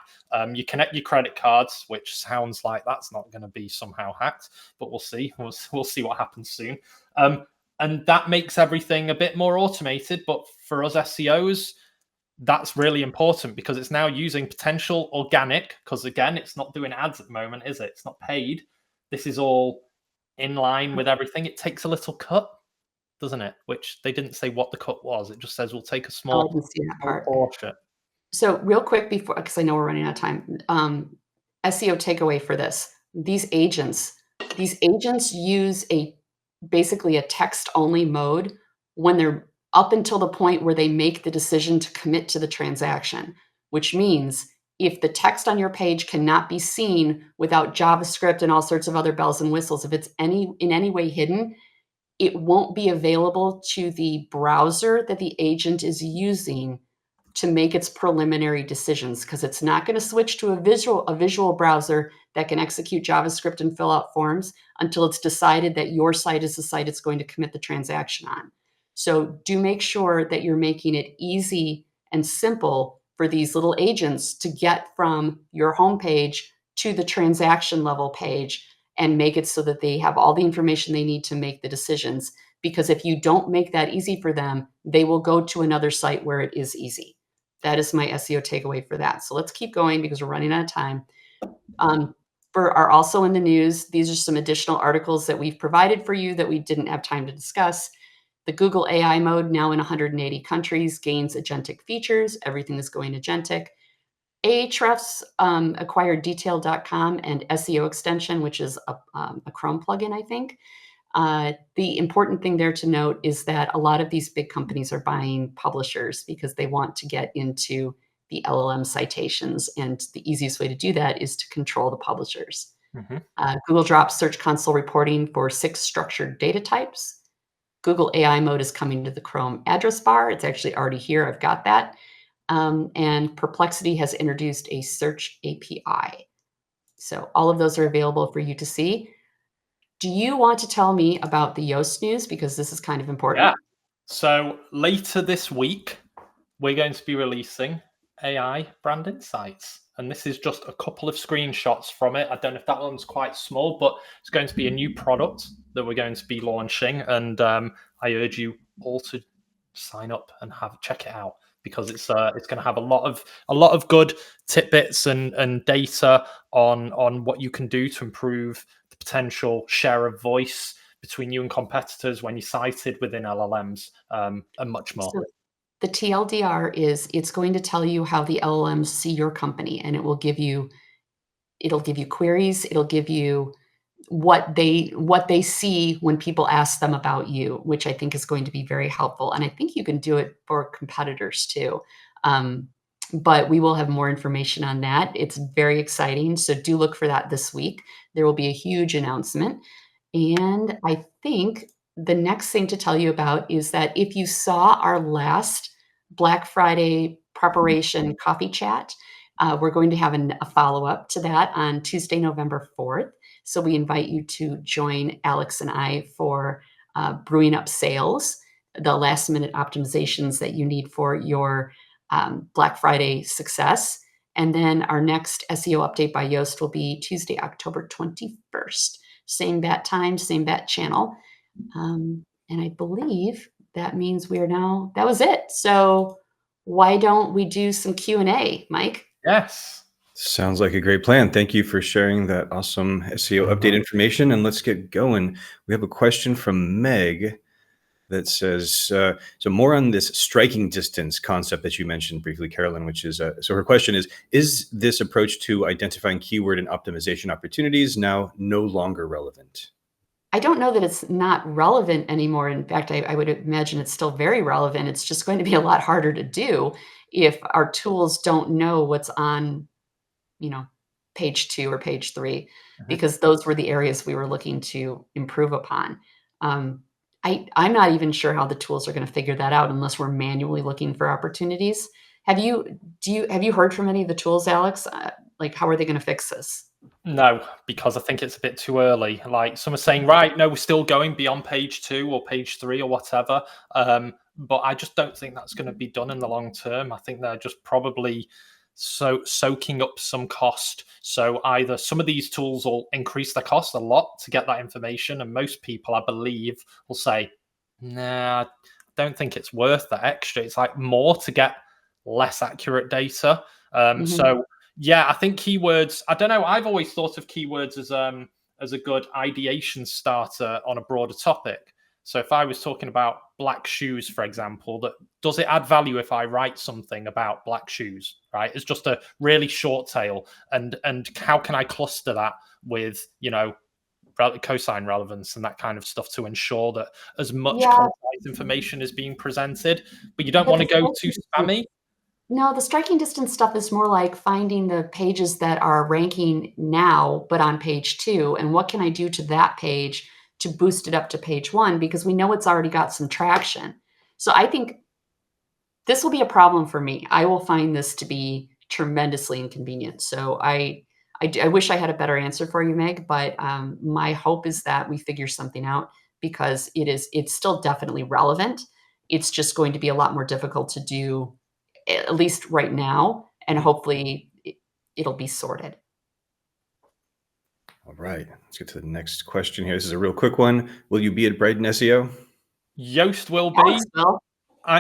S2: You connect your credit cards, which sounds like that's not going to be somehow hacked, but we'll see. We'll see what happens soon. And that makes everything a bit more automated. But for us SEOs, that's really important because it's now using potential organic, because again, it's not doing ads at the moment, is it? It's not paid. This is all in line with everything. It takes a little cut, doesn't it? Which they didn't say what the cut was. It just says we'll take a small portion.
S3: So real quick before, because I know we're running out of time, SEO takeaway for this. These agents use basically a text-only mode when they're up until the point where they make the decision to commit to the transaction, which means if the text on your page cannot be seen without JavaScript and all sorts of other bells and whistles, if it's in any way hidden, it won't be available to the browser that the agent is using to make its preliminary decisions, because it's not going to switch to a visual browser that can execute JavaScript and fill out forms until it's decided that your site is the site it's going to commit the transaction on. So do make sure that you're making it easy and simple for these little agents to get from your homepage to the transaction level page, and make it so that they have all the information they need to make the decisions. Because if you don't make that easy for them, they will go to another site where it is easy. That is my SEO takeaway for that. So let's keep going because we're running out of time. Are also in the news, these are some additional articles that we've provided for you that we didn't have time to discuss. The Google AI mode, now in 180 countries, gains agentic features. Everything is going agentic. Ahrefs acquired detail.com and SEO extension, which is a Chrome plugin, I think. The important thing there to note is that a lot of these big companies are buying publishers because they want to get into the LLM citations. And the easiest way to do that is to control the publishers. Google drops Search Console reporting for 6 structured data types. Google AI mode is coming to the Chrome address bar. It's actually already here. I've got that. And Perplexity has introduced a search API. So all of those are available for you to see. Do you want to tell me about the Yoast news? Because this is kind of important.
S2: Yeah. So later this week, we're going to be releasing AI brand insights. And this is just a couple of screenshots from it. I don't know if that one's quite small, but it's going to be a new product that we're going to be launching. And I urge you all to sign up and check it out, because it's going to have a lot of good tidbits and data on what you can do to improve the potential share of voice between you and competitors when you're cited within LLMs, and much more.
S3: So the TLDR is it's going to tell you how the LLMs see your company, and it'll give you queries. It'll give you what they see when people ask them about you, which I think is going to be very helpful. And I think you can do it for competitors too. But we will have more information on that. It's very exciting. So do look for that this week. There will be a huge announcement. And I think the next thing to tell you about is that if you saw our last Black Friday preparation coffee chat, we're going to have a follow-up to that on Tuesday, November 4th. So we invite you to join Alex and I for brewing up sales, the last-minute optimizations that you need for your Black Friday success. And then our next SEO update by Yoast will be Tuesday, October 21st. Same bat time, same bat channel. And I believe that means that was it. So why don't we do some Q&A, Mike?
S2: Yes.
S1: Sounds like a great plan. Thank you for sharing that awesome SEO update information. And let's get going. We have a question from Meg that says, so more on this striking distance concept that you mentioned briefly, Carolyn, which is, so her question is this approach to identifying keyword and optimization opportunities now no longer relevant?
S3: I don't know that it's not relevant anymore. In fact, I would imagine it's still very relevant. It's just going to be a lot harder to do if our tools don't know what's on, page 2 or page 3, because those were the areas we were looking to improve upon. I'm not even sure how the tools are going to figure that out unless we're manually looking for opportunities. Have you heard from any of the tools, Alex? How are they going to fix this?
S2: No, because I think it's a bit too early. Like some are saying, right, no, we're still going beyond page 2 or page 3 or whatever. But I just don't think that's going to be done in the long term. I think they're just probably soaking up some cost. So either some of these tools will increase the cost a lot to get that information, and most people, I believe, will say, nah, I don't think it's worth that extra. It's like more to get less accurate data. So yeah, I think keywords, I don't know, I've always thought of keywords as a good ideation starter on a broader topic. So if I was talking about black shoes, for example, does it add value if I write something about black shoes, right? It's just a really short tail. And how can I cluster that with, cosine relevance and that kind of stuff to ensure that as much concise information is being presented, but you don't want to go too spammy?
S3: No, the striking distance stuff is more like finding the pages that are ranking now, but on page 2. And what can I do to that page to boost it up to page 1? Because we know it's already got some traction. So I think this will be a problem for me. I will find this to be tremendously inconvenient. So I wish I had a better answer for you, Meg, but my hope is that we figure something out because it's still definitely relevant. It's just going to be a lot more difficult to do, at least right now, and hopefully it'll be sorted.
S1: All right, let's get to the next question here. This is a real quick one. Will you be at Brighton SEO?
S2: Yoast will be.
S3: Alex, Bill.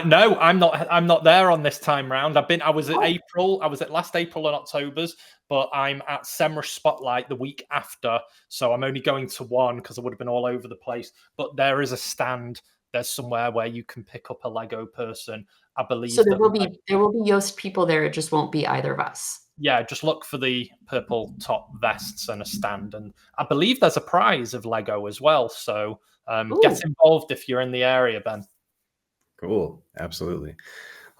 S2: No, I'm not. I'm not there on this time round. I was at April. I was at last April and October's, but I'm at SEMrush Spotlight the week after, so I'm only going to one because I would have been all over the place. But there is a stand. There's somewhere where you can pick up a Lego person. I believe.
S3: So there will be Yoast people there. It just won't be either of us.
S2: Yeah, just look for the purple top vests and a stand, and I believe there's a prize of Lego as well. So get involved if you're in the area, Ben.
S1: Cool. Absolutely.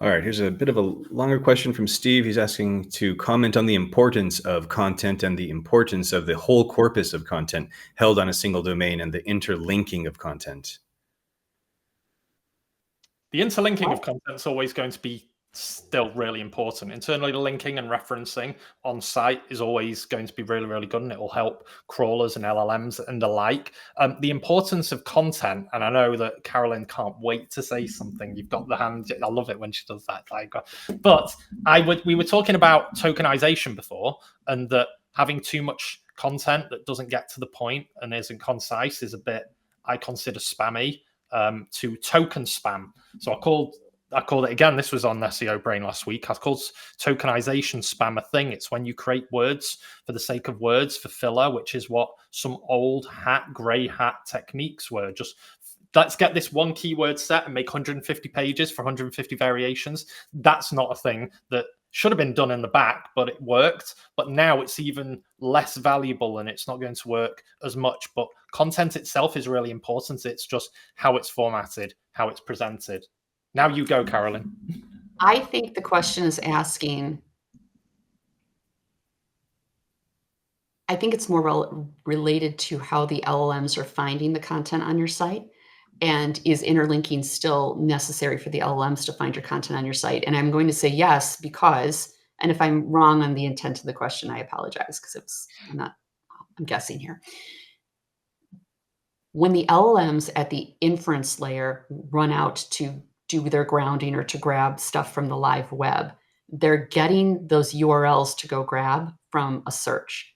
S1: All right. Here's a bit of a longer question from Steve. He's asking to comment on the importance of content and the importance of the whole corpus of content held on a single domain and the interlinking of content.
S2: The interlinking of content is always going to be still really important. Internally linking and referencing on site is always going to be really, really good, and it will help crawlers and LLMs and the like. The importance of content, and I know that Carolyn can't wait to say something. You've got the hand. I love it when she does that. But we were talking about tokenization before, and that having too much content that doesn't get to the point and isn't concise is a bit, I consider, spammy. To token spam. So I called it, again, this was on SEO Brain last week, I called tokenization spam a thing. It's when you create words for the sake of words for filler, which is what some old grey hat techniques were. Just let's get this one keyword set and make 150 pages for 150 variations. That's not a thing that should have been done in the back, but it worked. But now it's even less valuable and it's not going to work as much. But content itself is really important. It's just how it's formatted, how it's presented. Now you go, Carolyn.
S3: I think the question is asking, I think it's more related to how the LLMs are finding the content on your site. And is interlinking still necessary for the LLMs to find your content on your site? And I'm going to say yes, because, and if I'm wrong on the intent of the question, I apologize, because I'm guessing here. When the LLMs at the inference layer run out to do their grounding or to grab stuff from the live web, they're getting those URLs to go grab from a search.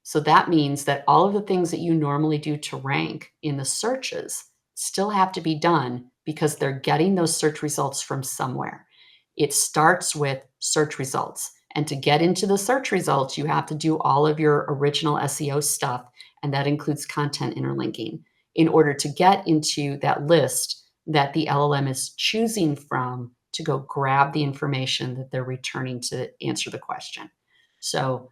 S3: So that means that all of the things that you normally do to rank in the searches still have to be done because they're getting those search results from somewhere. It starts with search results. And to get into the search results, you have to do all of your original SEO stuff, and that includes content interlinking, in order to get into that list that the LLM is choosing from to go grab the information that they're returning to answer the question. So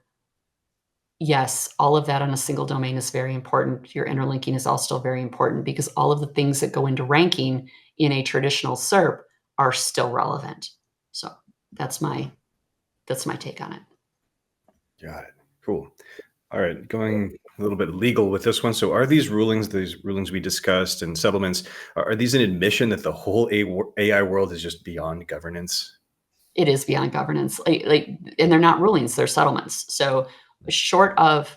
S3: yes, all of that on a single domain is very important. Your interlinking is also very important because all of the things that go into ranking in a traditional SERP are still relevant. So that's my take on it.
S1: Got it. Cool. All right, going a little bit legal with this one. So are these rulings we discussed and settlements, are these an admission that the whole AI world is just beyond governance?
S3: It is beyond governance. And they're not rulings, they're settlements. So short of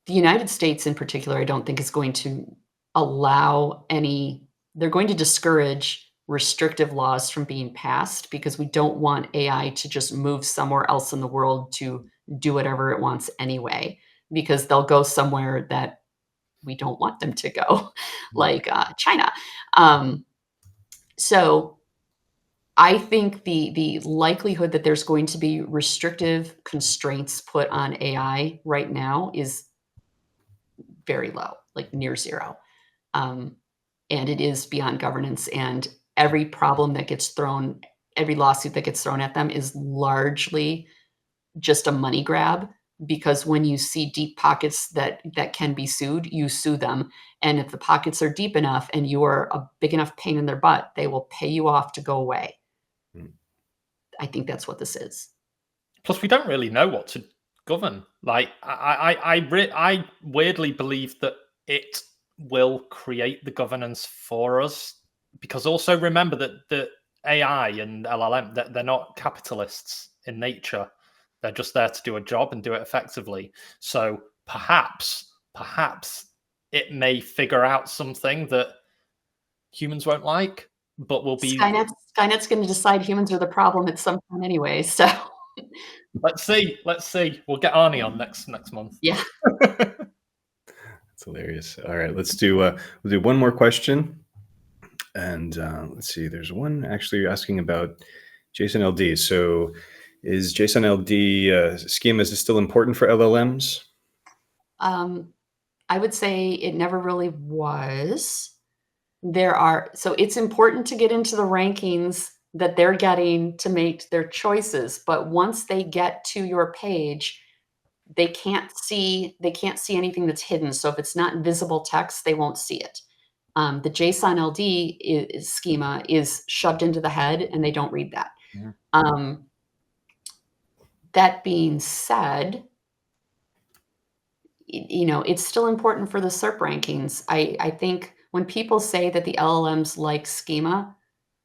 S3: the United States in particular, I don't think is going to allow they're going to discourage restrictive laws from being passed because we don't want AI to just move somewhere else in the world to do whatever it wants anyway, because they'll go somewhere that we don't want them to go, like China. So I think the likelihood that there's going to be restrictive constraints put on AI right now is very low, like near zero. And it is beyond governance. And every problem that gets thrown, every lawsuit that gets thrown at them is largely just a money grab, because when you see deep pockets that can be sued, you sue them. And if the pockets are deep enough and you are a big enough pain in their butt, they will pay you off to go away. I think that's what this is.
S2: Plus, we don't really know what to govern. Like, I weirdly believe that it will create the governance for us. because also remember that the AI and LLM, that they're not capitalists in nature. They're just there to do a job and do it effectively. So perhaps it may figure out something that humans won't like, but will be.
S3: Skynet's going to decide humans are the problem at some point anyway. So
S2: let's see. We'll get Arnie on next month.
S3: Yeah.
S1: That's hilarious. All right, let's do we'll do one more question. And let's see, there's one actually asking about JSON LD. So is JSON LD schemas still important for LLMs?
S3: I would say it never really was. So it's important to get into the rankings that they're getting to make their choices. But once they get to your page, they can't see anything that's hidden. So if it's not visible text, they won't see it. The JSON LD schema is shoved into the head and they don't read that.
S2: Yeah.
S3: That being said, it's still important for the SERP rankings. I think when people say that the LLMs like schema,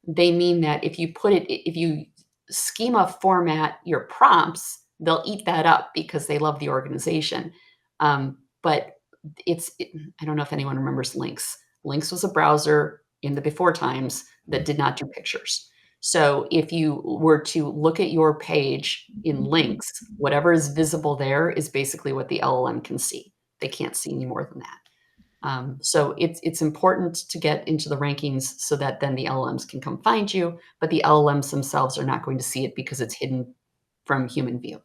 S3: they mean that if you schema format your prompts, they'll eat that up because they love the organization. But I don't know if anyone remembers Lynx. Lynx was a browser in the before times that did not do pictures. So if you were to look at your page in Lynx, whatever is visible there is basically what the LLM can see. They can't see any more than that. So it's important to get into the rankings so that then the LLMs can come find you, but the LLMs themselves are not going to see it because it's hidden from human view.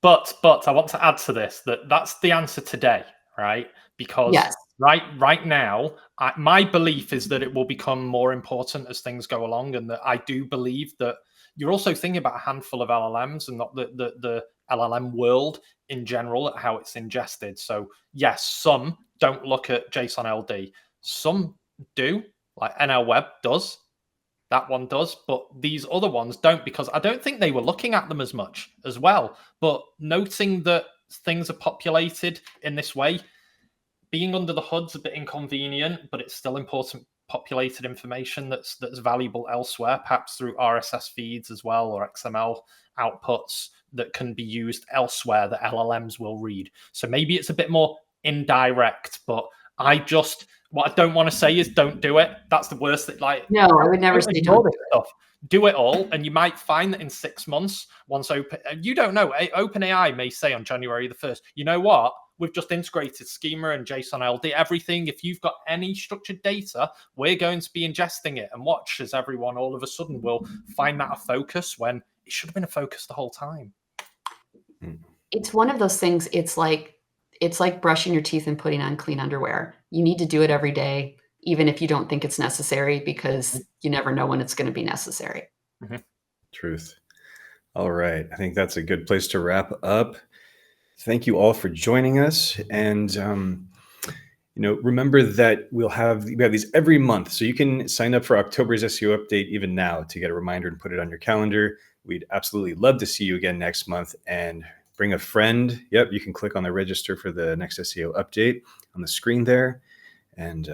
S2: But I want to add to this that's the answer today, right? Because
S3: yes.
S2: right now, my belief is that it will become more important as things go along, and that I do believe that you're also thinking about a handful of LLMs and not the LLM world in general, at how it's ingested. So yes, some don't look at JSON LD. Some do, like NL Web does. That one does, but these other ones don't, because I don't think they were looking at them as much as well. But noting that things are populated in this way, being under the hood's a bit inconvenient, but it's still important populated information that's valuable elsewhere, perhaps through RSS feeds as well, or XML outputs that can be used elsewhere that LLMs will read. So maybe it's a bit more indirect, but what I don't want to say is don't do it. That's the worst.
S3: No, I would never say don't do it.
S2: Stuff. Do it all, and you might find that in 6 months, you don't know, OpenAI may say on January the 1st, you know what? We've just integrated schema and JSON LD, everything. If you've got any structured data, we're going to be ingesting it. And watch as everyone all of a sudden will find that a focus when it should have been a focus the whole time.
S3: It's one of those things. It's like brushing your teeth and putting on clean underwear. You need to do it every day, even if you don't think it's necessary, because you never know when it's going to be necessary.
S2: Mm-hmm.
S1: Truth. All right. I think that's a good place to wrap up. Thank you all for joining us. And, remember that we have these every month. So you can sign up for October's SEO update even now to get a reminder and put it on your calendar. We'd absolutely love to see you again next month, and bring a friend. Yep, you can click on the register for the next SEO update on the screen there. And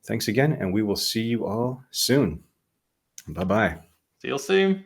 S1: thanks again, and we will see you all soon. Bye-bye.
S2: See you soon.